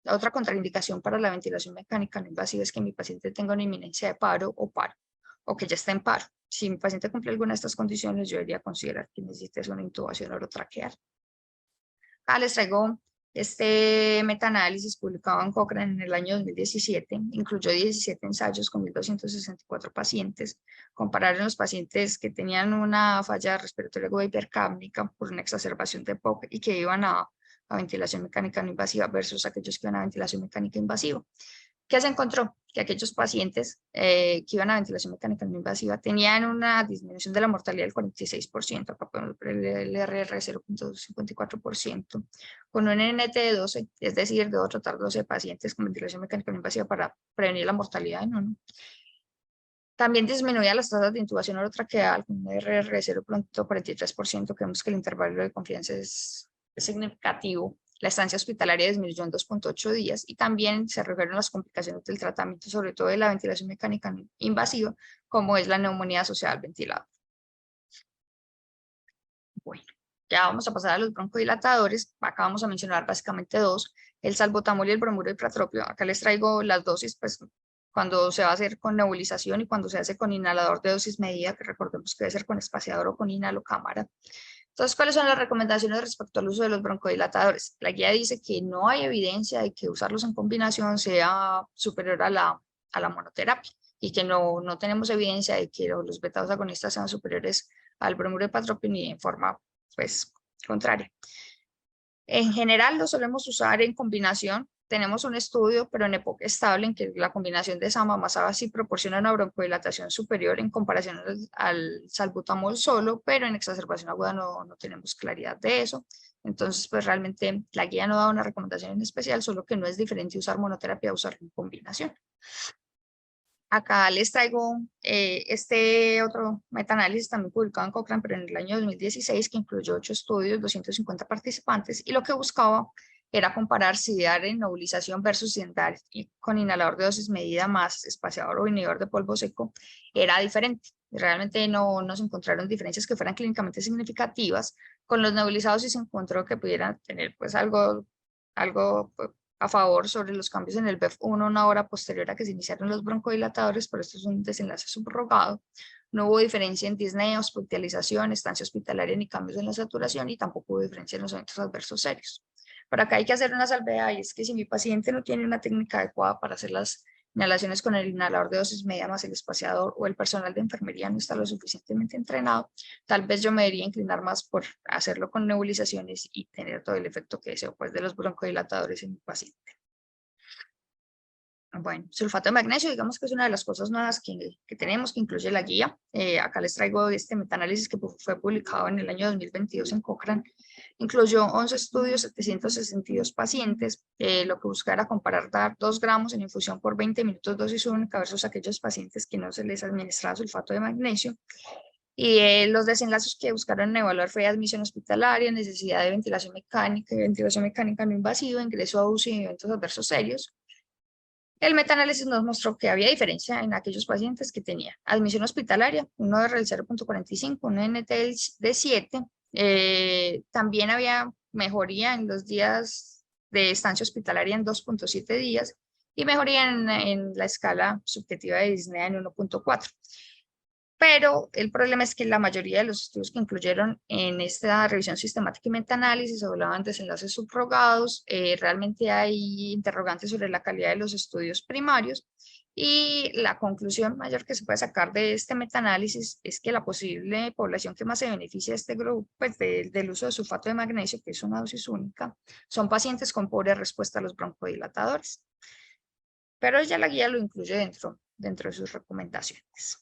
Speaker 1: La otra contraindicación para la ventilación mecánica no invasiva es que mi paciente tenga una inminencia de paro, o que ya está en paro. Si mi paciente cumple alguna de estas condiciones, yo debería considerar que necesita una intubación orotraqueal. Acá les traigo este metaanálisis publicado en Cochrane en el año 2017. Incluyó 17 ensayos con 1.264 pacientes. Compararon los pacientes que tenían una falla respiratoria aguda hipercápnica por una exacerbación de EPOC y que iban a ventilación mecánica no invasiva versus aquellos que iban a ventilación mecánica invasiva. ¿Qué se encontró? Que aquellos pacientes que iban a ventilación mecánica no invasiva tenían una disminución de la mortalidad del 46%, acá podemos ver el RR 0.54%, con un NT de 12, es decir, debo tratar 12 pacientes con ventilación mecánica no invasiva para prevenir la mortalidad en uno. También disminuía las tasas de intubación orotraqueal con un RR de 0.43%, que vemos que el intervalo de confianza es significativo. La estancia hospitalaria disminuyó en 2.8 días y también se redujeron las complicaciones del tratamiento, sobre todo de la ventilación mecánica invasiva, como es la neumonía asociada al ventilador. Bueno, ya vamos a pasar a los broncodilatadores. Acá vamos a mencionar básicamente dos, el salbutamol y el bromuro de pratropio. Acá les traigo las dosis, pues cuando se va a hacer con nebulización y cuando se hace con inhalador de dosis medida, que recordemos que debe ser con espaciador o con inhalocámara. Entonces, ¿cuáles son las recomendaciones respecto al uso de los broncodilatadores? La guía dice que no hay evidencia de que usarlos en combinación sea superior a la monoterapia y que no tenemos evidencia de que los beta-2 agonistas sean superiores al bromuro de epatropin y en forma, pues, contraria. En general lo solemos usar en combinación. Tenemos un estudio, pero en época estable, en que la combinación de SAMA más ABA sí proporciona una broncodilatación superior en comparación al salbutamol solo, pero en exacerbación aguda no tenemos claridad de eso. Entonces, pues realmente la guía no da una recomendación en especial, solo que no es diferente usar monoterapia a usarlo en combinación. Acá les traigo este otro metaanálisis también publicado en Cochrane, pero en el año 2016, que incluyó 8 estudios, 250 participantes, y lo que buscaba era comparar si dar en nebulización versus dar con inhalador de dosis medida más espaciador o inhibidor de polvo seco era diferente. Realmente no se encontraron diferencias que fueran clínicamente significativas. Con los nebulizados sí se encontró que pudieran tener pues algo pues, a favor sobre los cambios en el BEF1 una hora posterior a que se iniciaron los broncodilatadores, pero esto es un desenlace subrogado. No hubo diferencia en disnea, hospitalización, estancia hospitalaria ni cambios en la saturación y tampoco hubo diferencia en los eventos adversos serios. Pero acá hay que hacer una salvedad y es que si mi paciente no tiene una técnica adecuada para hacer las inhalaciones con el inhalador de dosis media más el espaciador o el personal de enfermería no está lo suficientemente entrenado, tal vez yo me debería inclinar más por hacerlo con nebulizaciones y tener todo el efecto que deseo pues, de los broncodilatadores en mi paciente. Bueno, sulfato de magnesio, digamos que es una de las cosas nuevas que tenemos, que incluye la guía. Acá les traigo este metaanálisis que fue publicado en el año 2022 en Cochrane. Incluyó 11 estudios, 762 pacientes. Lo que busca era comparar dar 2 gramos en infusión por 20 minutos dosis única versus aquellos pacientes que no se les administraba sulfato de magnesio. Y los desenlaces que buscaron evaluar fue admisión hospitalaria, necesidad de ventilación mecánica no invasiva, ingreso a UCI y eventos adversos serios. El metaanálisis nos mostró que había diferencia en aquellos pacientes que tenían admisión hospitalaria, uno de 0.45, un NT de 7. También había mejoría en los días de estancia hospitalaria en 2.7 días y mejoría en la escala subjetiva de disnea en 1.4. Pero el problema es que la mayoría de los estudios que incluyeron en esta revisión sistemática y metaanálisis hablaban de desenlaces subrogados. Realmente hay interrogantes sobre la calidad de los estudios primarios y la conclusión mayor que se puede sacar de este metaanálisis es que la posible población que más se beneficia de este grupo pues, del uso de sulfato de magnesio, que es una dosis única, son pacientes con pobre respuesta a los broncodilatadores. Pero ya la guía lo incluye dentro de sus recomendaciones.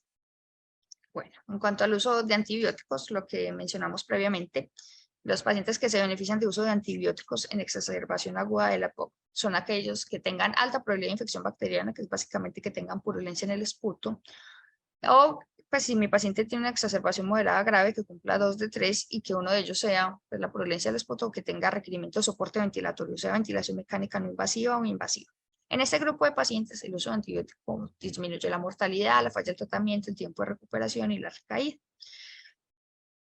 Speaker 1: Bueno, en cuanto al uso de antibióticos, lo que mencionamos previamente, los pacientes que se benefician de uso de antibióticos en exacerbación aguda de la EPOC son aquellos que tengan alta probabilidad de infección bacteriana, que es básicamente que tengan purulencia en el esputo, o pues si mi paciente tiene una exacerbación moderada grave que cumpla 2 de 3 y que uno de ellos sea pues, la purulencia del esputo o que tenga requerimiento de soporte ventilatorio, o sea, ventilación mecánica no invasiva o invasiva. En este grupo de pacientes, el uso de antibióticos disminuye la mortalidad, la falla del tratamiento, el tiempo de recuperación y la recaída.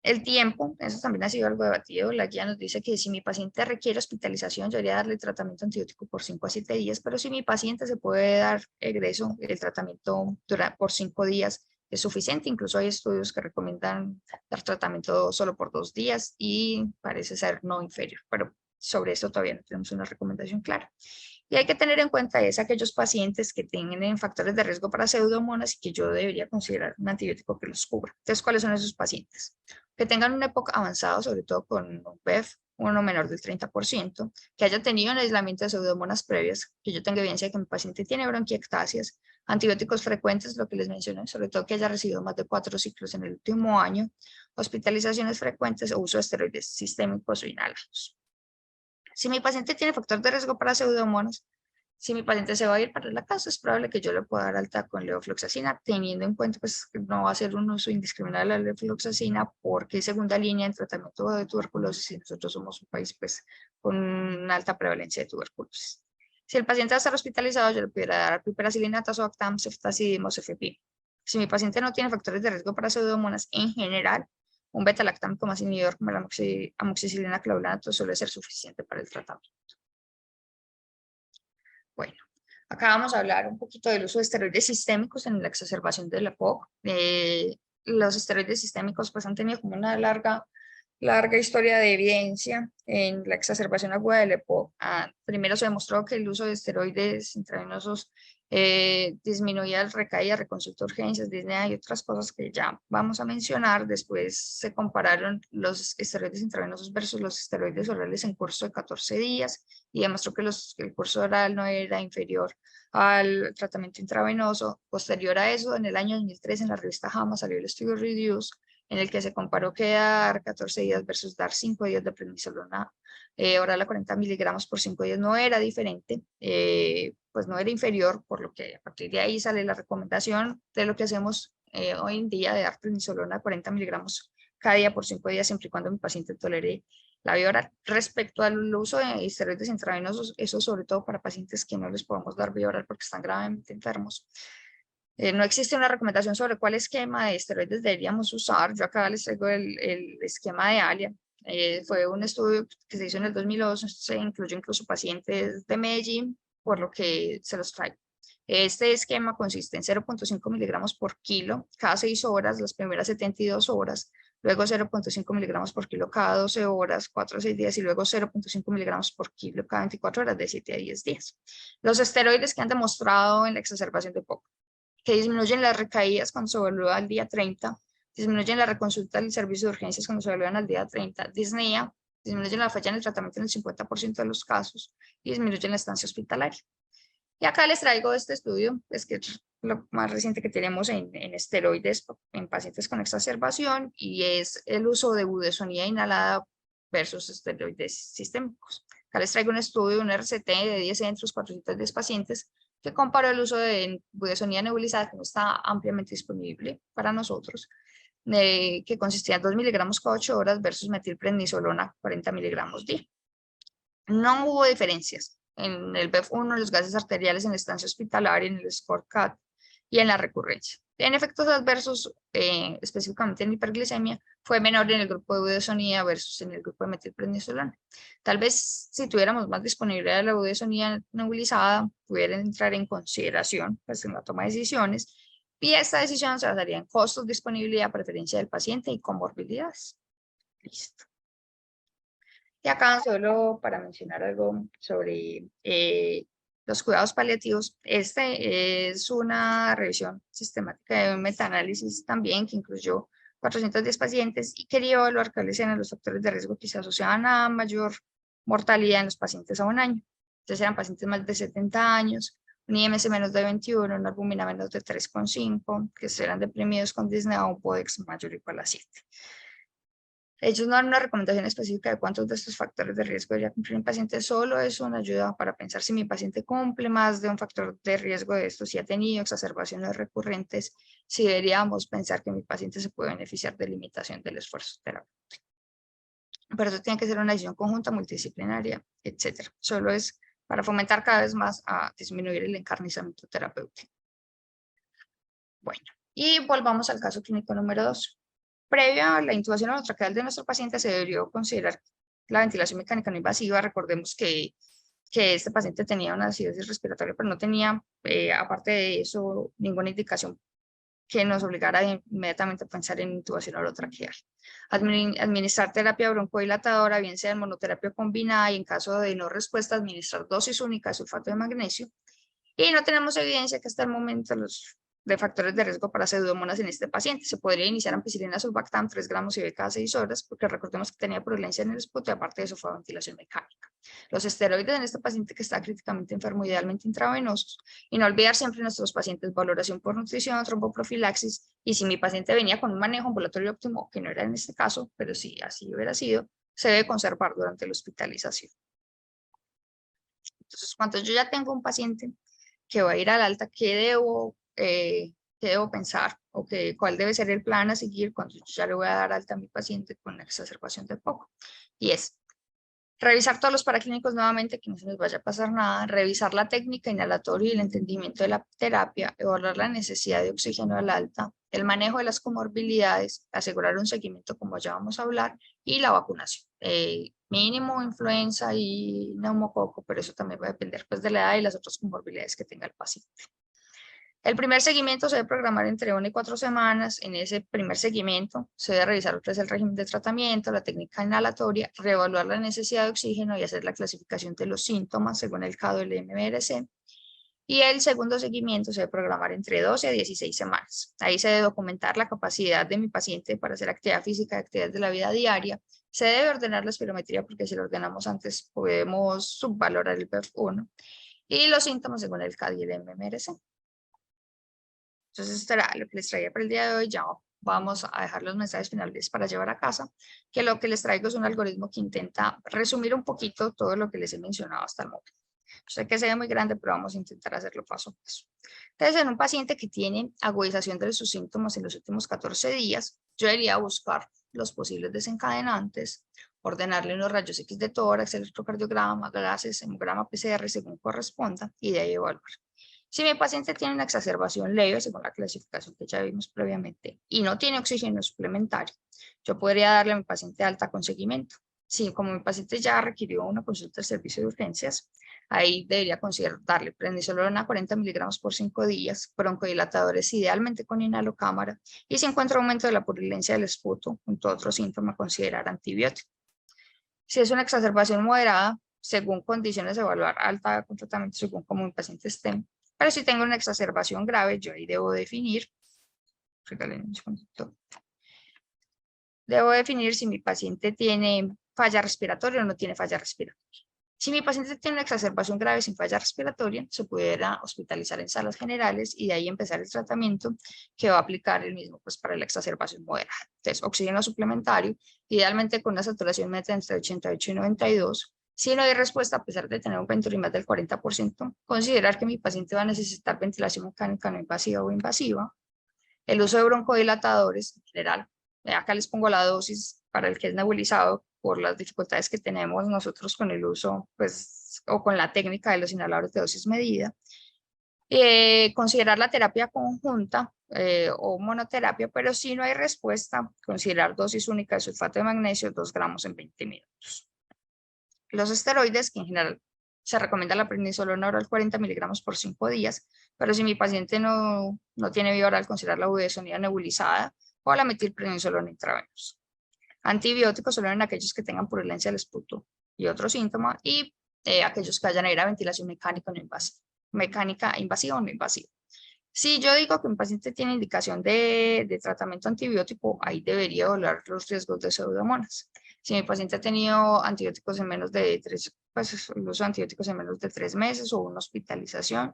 Speaker 1: El tiempo, eso también ha sido algo debatido. La guía nos dice que si mi paciente requiere hospitalización, yo debería darle tratamiento antibiótico por 5 a 7 días, pero si mi paciente se puede dar egreso, el tratamiento por 5 días es suficiente. Incluso hay estudios que recomiendan dar tratamiento solo por 2 días y parece ser no inferior, pero sobre esto todavía no tenemos una recomendación clara. Y hay que tener en cuenta es aquellos pacientes que tienen factores de riesgo para pseudomonas y que yo debería considerar un antibiótico que los cubra. Entonces, ¿cuáles son esos pacientes? Que tengan una época avanzada, sobre todo con un BEF, uno menor del 30%, que haya tenido un aislamiento de pseudomonas previas, que yo tenga evidencia de que mi paciente tiene bronquiectasias, antibióticos frecuentes, lo que les mencioné, sobre todo que haya recibido más de 4 ciclos en el último año, hospitalizaciones frecuentes o uso de esteroides sistémicos o inhalados. Si mi paciente tiene factor de riesgo para pseudomonas, si mi paciente se va a ir para la casa, es probable que yo le pueda dar alta con levofloxacina, teniendo en cuenta pues, que no va a ser un uso indiscriminado de la levofloxacina porque es segunda línea en tratamiento de tuberculosis y nosotros somos un país pues, con una alta prevalencia de tuberculosis. Si el paciente va a estar hospitalizado, yo le pudiera dar piperacilina, tazobactam, ceftazidime o cefepime. Si mi paciente no tiene factores de riesgo para pseudomonas en general, un beta-lactámico más inhibidor como la amoxicilina clavulanato suele ser suficiente para el tratamiento. Bueno, acá vamos a hablar un poquito del uso de esteroides sistémicos en la exacerbación de la EPOC. Los esteroides sistémicos pues han tenido como una larga larga historia de evidencia en la exacerbación aguda del EPOC. Primero se demostró que el uso de esteroides intravenosos disminuía la recaída, reconsulta de urgencias, disnea y otras cosas que ya vamos a mencionar. Después se compararon los esteroides intravenosos versus los esteroides orales en curso de 14 días y demostró que el curso oral no era inferior al tratamiento intravenoso. Posterior a eso, en el año 2003, en la revista JAMA salió el estudio REDUCE, en el que se comparó que dar 14 días versus dar 5 días de prednisolona oral a 40 miligramos por 5 días no era diferente, pues no era inferior, por lo que a partir de ahí sale la recomendación de lo que hacemos hoy en día de dar prednisolona a 40 miligramos cada día por 5 días, siempre y cuando mi paciente tolere la vía oral. Respecto al uso de esteroides intravenosos, eso sobre todo para pacientes que no les podemos dar vía oral porque están gravemente enfermos. No existe una recomendación sobre cuál esquema de esteroides deberíamos usar. Yo acá les traigo el esquema de ALIA. Fue un estudio que se hizo en el 2002, se incluyó incluso pacientes de Medellín, por lo que se los traigo. Este esquema consiste en 0.5 miligramos por kilo cada 6 horas, las primeras 72 horas, luego 0.5 miligramos por kilo cada 12 horas, 4 a 6 días, y luego 0.5 miligramos por kilo cada 24 horas, de 7 a 10 días. Los esteroides que han demostrado en la exacerbación de EPOC, que disminuyen las recaídas cuando se evalúa al día 30, disminuyen la reconsulta del servicio de urgencias cuando se evalúan al día 30, disnea, disminuyen la falla en el tratamiento en el 50% de los casos y disminuyen la estancia hospitalaria. Y acá les traigo este estudio, es que es lo más reciente que tenemos en esteroides en pacientes con exacerbación, y es el uso de budesonida inhalada versus esteroides sistémicos. Acá les traigo un estudio, un RCT de 10 centros, 410 pacientes, que comparó el uso de budesonida nebulizada, que no está ampliamente disponible para nosotros, que consistía en 2 miligramos cada 8 horas versus metilprednisolona 40 miligramos día. No hubo diferencias en el BEF1, los gases arteriales, en la estancia hospitalaria, en el SCORE-CAT y en la recurrencia. En efectos adversos, específicamente en hiperglicemia, fue menor en el grupo de budesonida versus en el grupo de metilprednisolona. Tal vez si tuviéramos más disponibilidad de la budesonida nebulizada, pudiera entrar en consideración pues, en la toma de decisiones, y esta decisión se basaría en costos, disponibilidad, preferencia del paciente y comorbilidades. Listo. Y acá solo para mencionar algo sobre los cuidados paliativos. Este es una revisión sistemática de un metaanálisis también que incluyó 410 pacientes y quería evaluar cuáles eran los factores de riesgo que se asociaban a mayor mortalidad en los pacientes a un año. Entonces eran pacientes más de 70 años, un IMS menos de 21, una albúmina menos de 3,5, que eran deprimidos con disnea o un PODEX mayor o igual a 7. Ellos no dan una recomendación específica de cuántos de estos factores de riesgo debería cumplir un paciente, solo es una ayuda para pensar si mi paciente cumple más de un factor de riesgo de esto, si ha tenido exacerbaciones recurrentes, si deberíamos pensar que mi paciente se puede beneficiar de limitación del esfuerzo terapéutico. Pero eso tiene que ser una decisión conjunta, multidisciplinaria, etc. Solo es para fomentar cada vez más a disminuir el encarnizamiento terapéutico. Bueno, y volvamos al caso clínico número 2. Previo a la intubación orotraqueal de nuestro paciente, se debió considerar la ventilación mecánica no invasiva. Recordemos que este paciente tenía una acidosis respiratoria, pero no tenía, aparte de eso, ninguna indicación que nos obligara inmediatamente a pensar en intubación orotraqueal. Administrar terapia broncodilatadora, bien sea en monoterapia combinada, y en caso de no respuesta, administrar dosis única de sulfato de magnesio. Y no tenemos evidencia que hasta el momento de factores de riesgo para pseudomonas en este paciente. Se podría iniciar ampicilina sulbactam 3 gramos IV cada 6 horas, porque recordemos que tenía purulencia en el spot y aparte de eso fue ventilación mecánica. Los esteroides en este paciente que está críticamente enfermo, idealmente intravenosos. Y no olvidar siempre nuestros pacientes, valoración por nutrición, tromboprofilaxis, y si mi paciente venía con un manejo ambulatorio óptimo, que no era en este caso, pero si así hubiera sido, se debe conservar durante la hospitalización. Entonces, cuando yo ya tengo un paciente que va a ir al alta, qué debo pensar o cuál debe ser el plan a seguir cuando yo ya le voy a dar alta a mi paciente con exacerbación de EPOC? Y es revisar todos los paraclínicos nuevamente, que no se les vaya a pasar nada, revisar la técnica inhalatoria y el entendimiento de la terapia, evaluar la necesidad de oxígeno al alta, el manejo de las comorbilidades, asegurar un seguimiento como ya vamos a hablar, y la vacunación. Mínimo influenza y neumococo, pero eso también va a depender pues, de la edad y las otras comorbilidades que tenga el paciente. El primer seguimiento se debe programar entre 1 y 4 semanas. En ese primer seguimiento se debe revisar otra vez el régimen de tratamiento, la técnica inhalatoria, reevaluar la necesidad de oxígeno y hacer la clasificación de los síntomas según el CADO del MRC. Y el segundo seguimiento se debe programar entre 12 a 16 semanas. Ahí se debe documentar la capacidad de mi paciente para hacer actividad física, actividades de la vida diaria. Se debe ordenar la espirometría porque si lo ordenamos antes podemos subvalorar el PEF1 y los síntomas según el CAD y el MMRC. Entonces, esto era lo que les traía para el día de hoy. Ya vamos a dejar los mensajes finales para llevar a casa, que lo que les traigo es un algoritmo que intenta resumir un poquito todo lo que les he mencionado hasta el momento. Sé que se ve muy grande, pero vamos a intentar hacerlo paso a paso. Entonces, en un paciente que tiene agudización de sus síntomas en los últimos 14 días, yo iría a buscar los posibles desencadenantes, ordenarle unos rayos X de tórax, electrocardiograma, gases, hemograma PCR según corresponda y de ahí evaluar. Si mi paciente tiene una exacerbación leve, según la clasificación que ya vimos previamente, y no tiene oxígeno suplementario, yo podría darle a mi paciente alta con seguimiento. Si como mi paciente ya requirió una consulta del servicio de urgencias, ahí debería considerar darle prednisolona 40 miligramos por 5 días, broncodilatadores idealmente con inhalocámara, y si encuentra aumento de la purilencia del esputo, junto a otro síntoma, considerar antibiótico. Si es una exacerbación moderada, según condiciones, evaluar alta con tratamiento según cómo mi paciente esté. Pero si tengo una exacerbación grave, yo ahí debo definir si mi paciente tiene falla respiratoria o no tiene falla respiratoria. Si mi paciente tiene una exacerbación grave sin falla respiratoria, se pudiera hospitalizar en salas generales y de ahí empezar el tratamiento que va a aplicar el mismo pues, para la exacerbación moderada. Entonces, oxígeno suplementario, idealmente con una saturación media entre 88 y 92. Si no hay respuesta, a pesar de tener un Venturi del 40%, considerar que mi paciente va a necesitar ventilación mecánica no invasiva o invasiva. El uso de broncodilatadores en general. Acá les pongo la dosis para el que es nebulizado por las dificultades que tenemos nosotros con el uso, pues, o con la técnica de los inhaladores de dosis medida. Considerar la terapia conjunta o monoterapia, pero si no hay respuesta, considerar dosis única de sulfato de magnesio, 2 gramos en 20 minutos. Los esteroides, que en general se recomienda la prednisolona oral 40 miligramos por 5 días, pero si mi paciente no tiene vía oral, considerar la budesonida nebulizada o la metilprednisolona intravenosa. Antibióticos solo en aquellos que tengan purilencia del esputo y otro síntoma, y aquellos que vayan a ir a ventilación mecánica no invasiva, mecánica invasiva o no invasiva. Si yo digo que un paciente tiene indicación de tratamiento antibiótico, ahí debería evaluar los riesgos de pseudomonas. Si mi paciente ha tenido antibióticos en menos de 3, pues el uso de antibióticos en menos de 3 meses o una hospitalización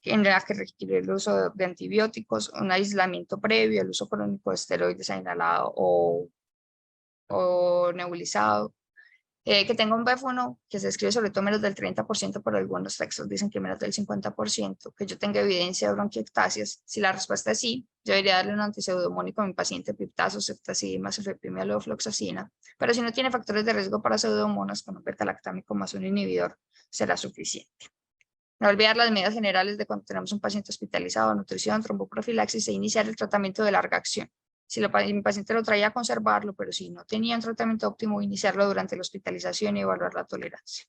Speaker 1: en la que requiere el uso de antibióticos, un aislamiento previo, el uso crónico de esteroides inhalado o nebulizado, que tenga un BEF1 que se escribe sobre todo menos del 30%, pero algunos textos dicen que menos del 50%, que yo tenga evidencia de bronquiectasias. Si la respuesta es sí, yo debería darle un antiseudomónico a mi paciente, piptazo, ceftazidima, cefepime, levofloxacina, pero si no tiene factores de riesgo para pseudomonas, con un beta-lactámico más un inhibidor será suficiente. No olvidar las medidas generales de cuando tenemos un paciente hospitalizado, nutrición, tromboprofilaxis e iniciar el tratamiento de larga acción. Si mi paciente lo traía, conservarlo, pero si no tenía un tratamiento óptimo, iniciarlo durante la hospitalización y evaluar la tolerancia.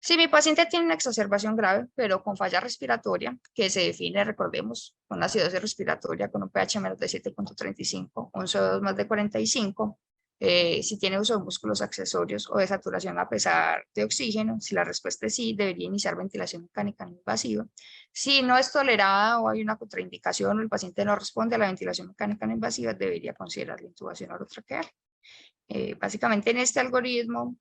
Speaker 1: Si mi paciente tiene una exacerbación grave, pero con falla respiratoria, que se define, recordemos, con acidosis respiratoria con un pH menos de 7.35, un CO2 más de 45, si tiene uso de músculos accesorios o de saturación a pesar de oxígeno, si la respuesta es sí, debería iniciar ventilación mecánica no invasiva. Si no es tolerada o hay una contraindicación o el paciente no responde a la ventilación mecánica no invasiva, debería considerar la intubación orotraqueal. Básicamente en este algoritmo,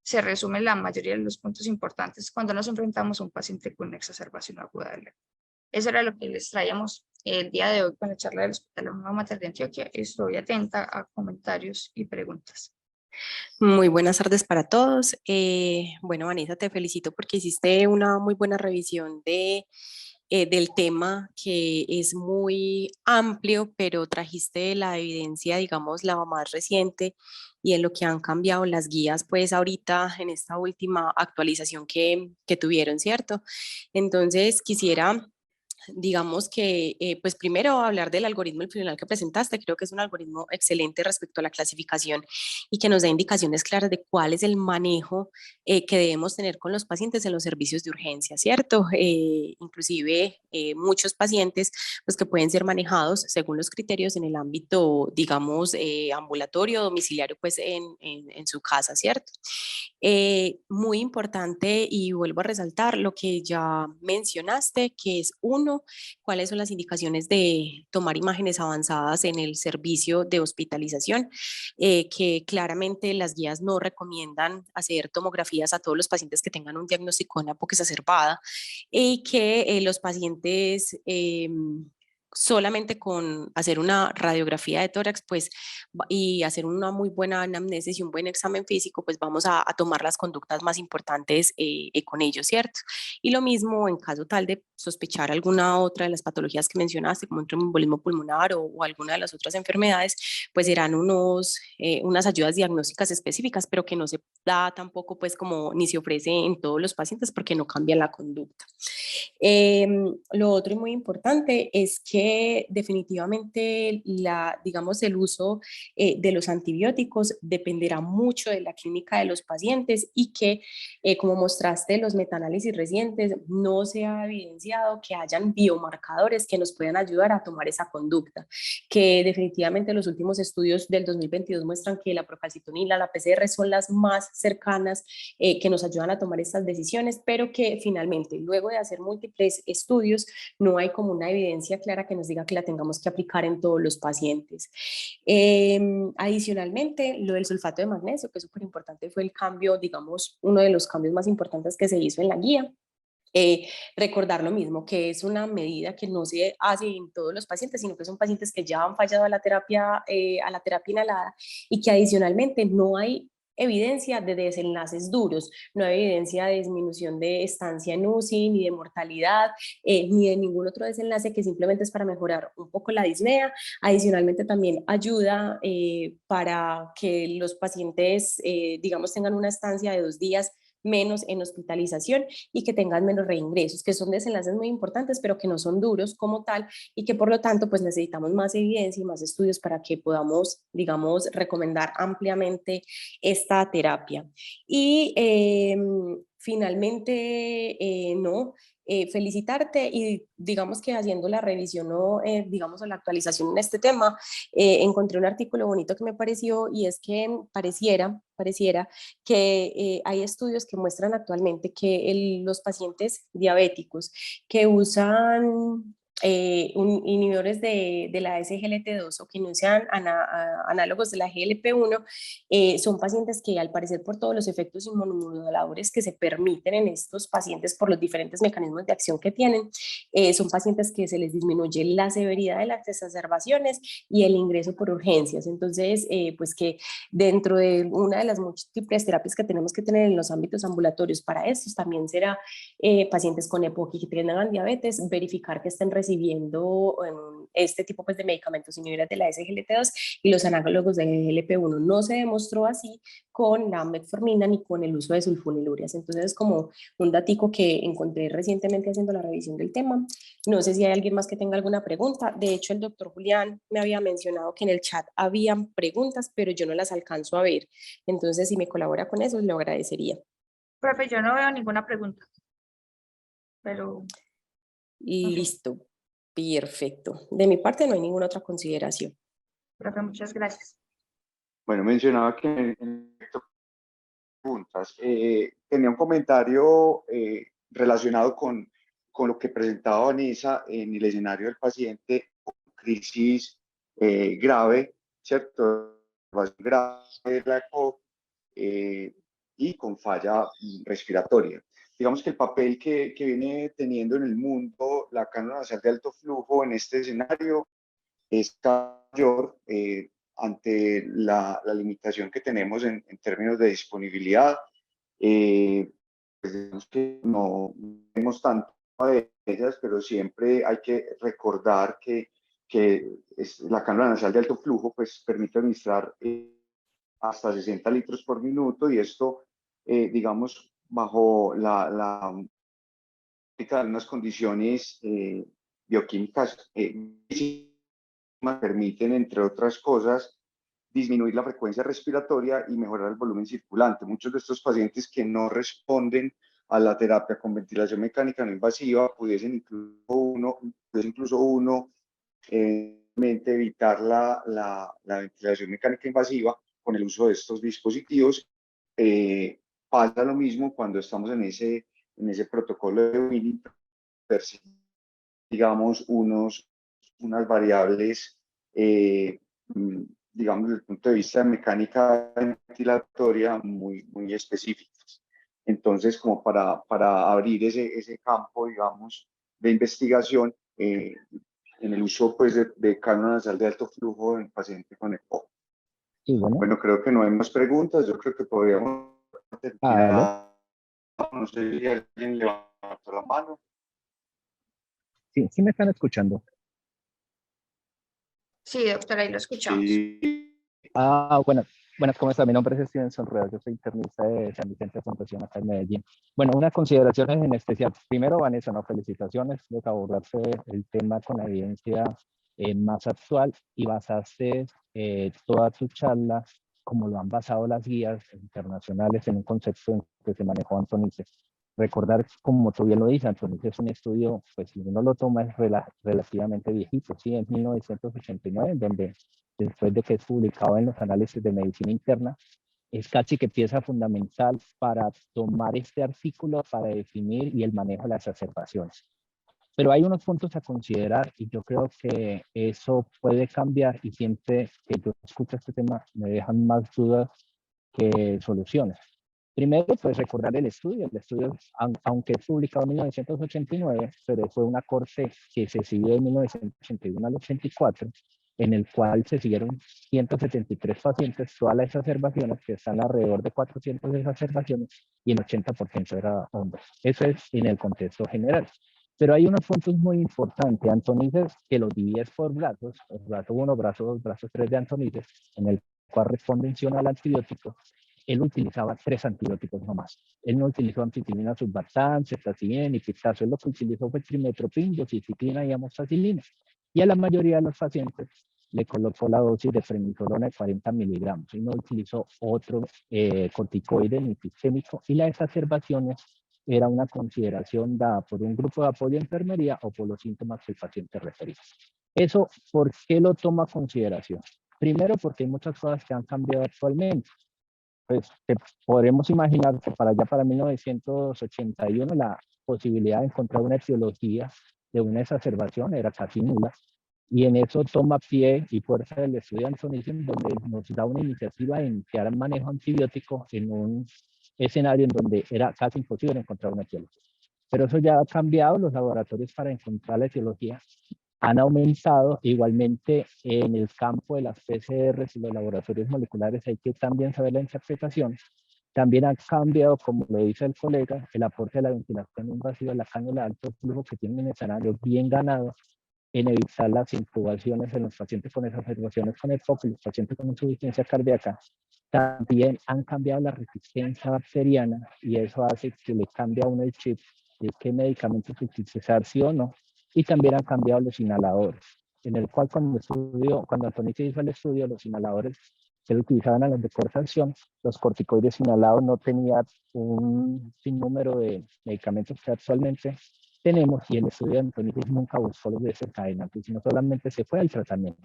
Speaker 1: se resume la mayoría de los puntos importantes cuando nos enfrentamos a un paciente con una exacerbación aguda del EPOC. Eso era lo que les traíamos el día de hoy con la charla del Hospital de Nueva Mater de Antioquia. Estoy atenta a comentarios y preguntas.
Speaker 2: Muy buenas tardes para todos. Bueno, Vanessa, te felicito porque hiciste una muy buena revisión del tema, que es muy amplio, pero trajiste la evidencia, digamos, la más reciente y en lo que han cambiado las guías, pues ahorita en esta última actualización que tuvieron, ¿cierto? Entonces, quisiera digamos que, pues primero hablar del algoritmo funcional que presentaste, creo que es un algoritmo excelente respecto a la clasificación y que nos da indicaciones claras de cuál es el manejo que debemos tener con los pacientes en los servicios de urgencia, ¿cierto? Inclusive muchos pacientes pues que pueden ser manejados según los criterios en el ámbito, digamos, ambulatorio, domiciliario, pues en su casa, ¿cierto? Muy importante y vuelvo a resaltar lo que ya mencionaste, que es uno, cuáles son las indicaciones de tomar imágenes avanzadas en el servicio de hospitalización, que claramente las guías no recomiendan hacer tomografías a todos los pacientes que tengan un diagnóstico de una época exacerbada y que los pacientes solamente con hacer una radiografía de tórax, pues, y hacer una muy buena anamnesis y un buen examen físico, pues vamos a tomar las conductas más importantes con ellos, ¿cierto? Y lo mismo en caso tal de sospechar alguna otra de las patologías que mencionaste, como un tromboembolismo pulmonar o alguna de las otras enfermedades, pues serán unas ayudas diagnósticas específicas, pero que no se da tampoco, pues, como ni se ofrece en todos los pacientes porque no cambia la conducta. Lo otro y muy importante es que definitivamente digamos, el uso de los antibióticos dependerá mucho de la clínica de los pacientes y que, como mostraste los metaanálisis recientes, no se ha evidenciado que hayan biomarcadores que nos puedan ayudar a tomar esa conducta, que definitivamente los últimos estudios del 2022 muestran que la procalcitonina, la PCR son las más cercanas que nos ayudan a tomar estas decisiones, pero que finalmente, luego de hacer múltiples estudios, no hay como una evidencia clara que nos diga que la tengamos que aplicar en todos los pacientes. Adicionalmente, lo del sulfato de magnesio, que es súper importante, fue el cambio, digamos, uno de los cambios más importantes que se hizo en la guía. Recordar lo mismo, que es una medida que no se hace en todos los pacientes, sino que son pacientes que ya han fallado a la terapia inhalada y que adicionalmente no hay evidencia de desenlaces duros, no hay evidencia de disminución de estancia en UCI, ni de mortalidad, ni de ningún otro desenlace que simplemente es para mejorar un poco la disnea. Adicionalmente también ayuda para que los pacientes, digamos, tengan una estancia de 2 días menos en hospitalización y que tengan menos reingresos, que son desenlaces muy importantes, pero que no son duros como tal y que por lo tanto pues necesitamos más evidencia y más estudios para que podamos, digamos, recomendar ampliamente esta terapia. Y finalmente, no, felicitarte y digamos que haciendo la revisión o digamos la actualización en este tema, encontré un artículo bonito que me pareció y es que pareciera que hay estudios que muestran actualmente que los pacientes diabéticos que usan inhibidores de la SGLT2 o que no sean análogos de la GLP1, son pacientes que al parecer por todos los efectos inmunomoduladores que se permiten en estos pacientes por los diferentes mecanismos de acción que tienen, son pacientes que se les disminuye la severidad de las exacerbaciones y el ingreso por urgencias. Entonces, pues que dentro de una de las múltiples terapias que tenemos que tener en los ámbitos ambulatorios para estos también será pacientes con EPOC y que tengan diabetes, verificar que estén recibiendo este tipo pues, de medicamentos inhibidores de la SGLT2 y los análogos de GLP-1. No se demostró así con la metformina ni con el uso de sulfonilurias. Entonces es como un datico que encontré recientemente haciendo la revisión del tema. No sé si hay alguien más que tenga alguna pregunta. De hecho, el doctor Julián me había mencionado que en el chat habían preguntas, pero yo no las alcanzo a ver. Entonces, si me colabora con eso, lo agradecería.
Speaker 1: Profe, yo no veo ninguna pregunta, pero no sé.
Speaker 2: Listo. Perfecto. De mi parte no hay ninguna otra consideración.
Speaker 1: Profe, muchas gracias.
Speaker 3: Bueno, mencionaba que en preguntas, tenía un comentario relacionado con lo que presentaba Vanessa en el escenario del paciente con crisis grave, ¿cierto? Grave de la EPOC y con falla respiratoria. Digamos que el papel que viene teniendo en el mundo la cánula nasal de alto flujo en este escenario es mayor ante la limitación que tenemos en términos de disponibilidad. Pues digamos que no vemos tanto de ellas, pero siempre hay que recordar que la cánula nasal de alto flujo pues, permite administrar hasta 60 litros por minuto y esto, digamos, bajo de unas condiciones bioquímicas permiten, entre otras cosas, disminuir la frecuencia respiratoria y mejorar el volumen circulante. Muchos de estos pacientes que no responden a la terapia con ventilación mecánica no invasiva pudiesen incluso uno evitar la ventilación mecánica invasiva con el uso de estos dispositivos. Pasa lo mismo cuando estamos en ese protocolo de Winning, digamos, unas variables, digamos, desde el punto de vista de mecánica ventilatoria muy específicas. Entonces, como para abrir ese campo, digamos, de investigación en el uso pues, de cánulas nasal de alto flujo en paciente con EPOC.
Speaker 4: Sí,
Speaker 3: Bueno, creo que no hay más preguntas. Yo creo que podríamos terminar. No sé si alguien levantó la mano.
Speaker 4: Sí, sí me están escuchando.
Speaker 1: Sí, doctora, ahí lo escuchamos.
Speaker 3: Sí.
Speaker 4: Bueno, ¿cómo está? Mi nombre es Stevenson Rueda, yo soy internista de San Vicente de Fundación acá en Medellín. Bueno, unas consideraciones en especial. Primero, Vanessa, no, felicitaciones por abordarse el tema con la evidencia más actual y basaste toda tu charla como lo han basado las guías internacionales en un concepto en que se manejó Antonice. Recordar, como tú bien lo dices, Antonice es un estudio, pues si uno lo toma, es relativamente viejito, sí, en 1989, donde después de que es publicado en los análisis de medicina interna, es casi que pieza fundamental para tomar este artículo para definir y el manejo de las exacerbaciones. Pero hay unos puntos a considerar y yo creo que eso puede cambiar y siempre que yo escucho este tema me dejan más dudas que soluciones. Primero, pues recordar el estudio, aunque es publicado en 1989, pero fue una corte que se siguió de 1981 al 84, en el cual se siguieron 173 pacientes, todas las exacerbaciones, que están alrededor de 400 exacerbaciones, y el 80% era hombres. Eso es en el contexto general. Pero hay unos puntos muy importantes. Antonices, que los divides por brazos, brazo 1, brazo 2, brazo 3 de Antonices, en el cual responden al antibiótico. Él utilizaba 3 antibióticos nomás. Él no utilizó ampicilina sulbactam, cetazimina ni pitazo. Él lo que utilizó fue trimetoprim, doxiciclina y amoxicilina. Y a la mayoría de los pacientes le colocó la dosis de prednisolona de 40 miligramos y no utilizó otro corticoide ni sistémico. Y las exacerbaciones era una consideración dada por un grupo de apoyo de enfermería o por los síntomas que el paciente refería. Eso, ¿por qué lo toma a consideración? Primero, porque hay muchas cosas que han cambiado actualmente. Pues podremos imaginar que para allá, para 1981, la posibilidad de encontrar una etiología de una exacerbación era casi nula. Y en eso toma pie y fuerza del estudio de Antonissen, donde nos da una iniciativa de iniciar el manejo antibiótico en un escenario en donde era casi imposible encontrar una etiología. Pero eso ya ha cambiado, los laboratorios para encontrar la etiología han aumentado. Igualmente en el campo de las PCRs y los laboratorios moleculares hay que también saber la interpretación. También ha cambiado, como lo dice el colega, el aporte de la ventilación invasiva, la cánula de alto flujo, que tiene un escenario bien ganado en evitar las intubaciones en los pacientes con exacerbaciones con EPOC, los pacientes con insuficiencia cardíaca. También han cambiado la resistencia bacteriana y eso hace que le cambie a uno el chip de qué medicamentos utilizar, sí o no. Y también han cambiado los inhaladores, en el cual cuando Antonice hizo el estudio, los inhaladores que se utilizaban a los de corta acción, los corticoides inhalados no tenían un sinnúmero de medicamentos que actualmente tenemos, y el estudio de Antonice nunca buscó los desencadenantes, sino solamente se fue al tratamiento.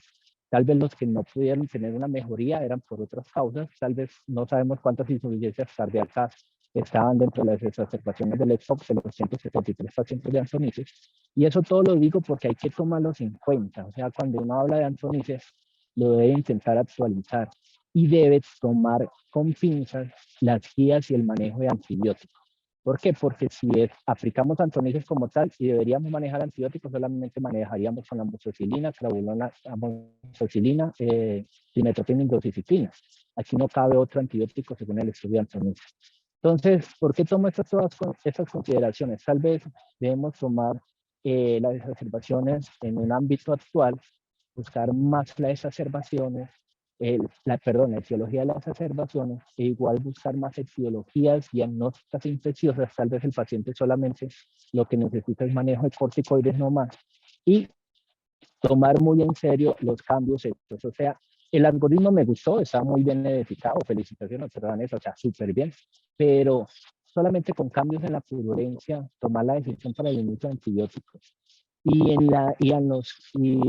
Speaker 4: Tal vez los que no pudieron tener una mejoría eran por otras causas, tal vez no sabemos cuántas insuficiencias cardíacas estaban dentro de las exacerbaciones del EPOC de los 173 pacientes de Antonice. Y eso todo lo digo porque hay que tomarlos en cuenta. O sea, cuando uno habla de Antonice, lo debe intentar actualizar y debe tomar con pinzas las guías y el manejo de antibióticos. ¿Por qué? Porque si aplicamos Antonices como tal y deberíamos manejar antibióticos, solamente manejaríamos con la amoxicilina, clavulona, amoxicilina, dimetropina y doxiciclina. Aquí no cabe otro antibiótico según el estudio de Antonices. Entonces, ¿por qué tomo estas consideraciones? Tal vez debemos tomar las exacerbaciones en un ámbito actual, buscar más las exacerbaciones, la etiología de las exacerbaciones, e igual buscar más etiologías diagnósticas infecciosas. Tal vez el paciente solamente lo que necesita es manejo de corticoides no más, y tomar muy en serio los cambios hechos. O sea, el algoritmo me gustó, está muy bien edificado, felicitaciones, Vanessa, o sea, súper bien, pero solamente con cambios en la purulencia, tomar la decisión para el inicio de antibióticos. Y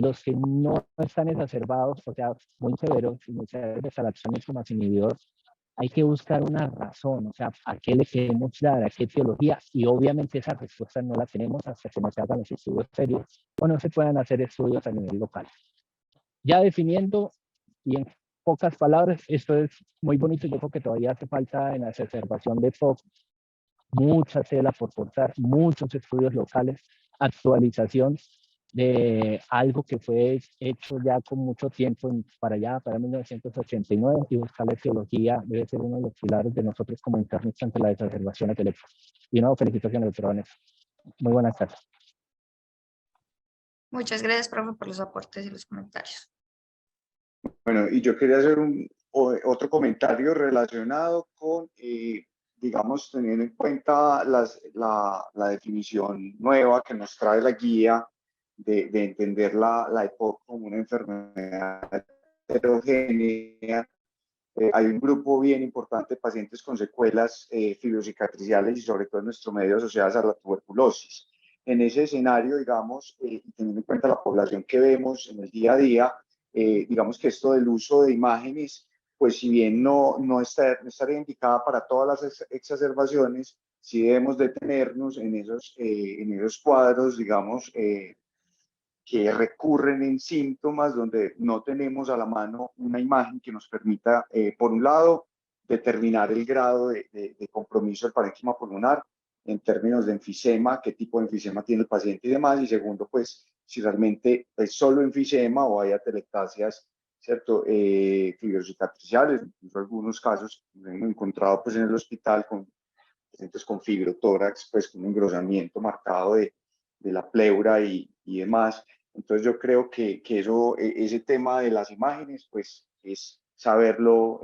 Speaker 4: los que no están exacerbados, o sea, muy severos, muy severos de salaxones como inhibidor, hay que buscar una razón, o sea, a qué le queremos dar, a qué etiología, y obviamente esa respuesta no la tenemos hasta que no se hagan los estudios serios o no se puedan hacer estudios a nivel local. Ya definiendo, y en pocas palabras, esto es muy bonito, yo creo que todavía hace falta en la exacerbación de POC, mucha tela por cortar, muchos estudios locales, actualización de algo que fue hecho ya con mucho tiempo para allá, para 1989, y buscar la etiología debe ser uno de los pilares de nosotros como internistas ante la exacerbación del EPO. Y nuevo, felicitaciones, doctor Vanessa. Muy buenas tardes.
Speaker 1: Muchas gracias, profe, por los aportes y los comentarios.
Speaker 3: Bueno, y yo quería hacer otro comentario relacionado con, digamos, teniendo en cuenta la definición nueva que nos trae la guía de entender la EPOC como una enfermedad heterogénea. Hay un grupo bien importante de pacientes con secuelas fibrocicatriciales y sobre todo en nuestro medio asociadas a la tuberculosis. En ese escenario, digamos, teniendo en cuenta la población que vemos en el día a día, digamos que esto del uso de imágenes, pues si bien no estaría indicada para todas las exacerbaciones, sí debemos detenernos en esos cuadros, digamos, que recurren en síntomas donde no tenemos a la mano una imagen que nos permita, por un lado, determinar el grado de compromiso del parénquima pulmonar en términos de enfisema, qué tipo de enfisema tiene el paciente y demás, y segundo, pues, si realmente es solo enfisema o hay atelectasias, ¿cierto? Fibrocicatriciales, incluso algunos casos hemos encontrado pues en el hospital con pacientes con fibrotórax, pues con un engrosamiento marcado de la pleura y demás. Entonces yo creo que eso, ese tema de las imágenes, pues es saberlo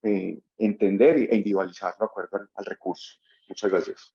Speaker 3: entender e individualizarlo de acuerdo al recurso. Muchas gracias.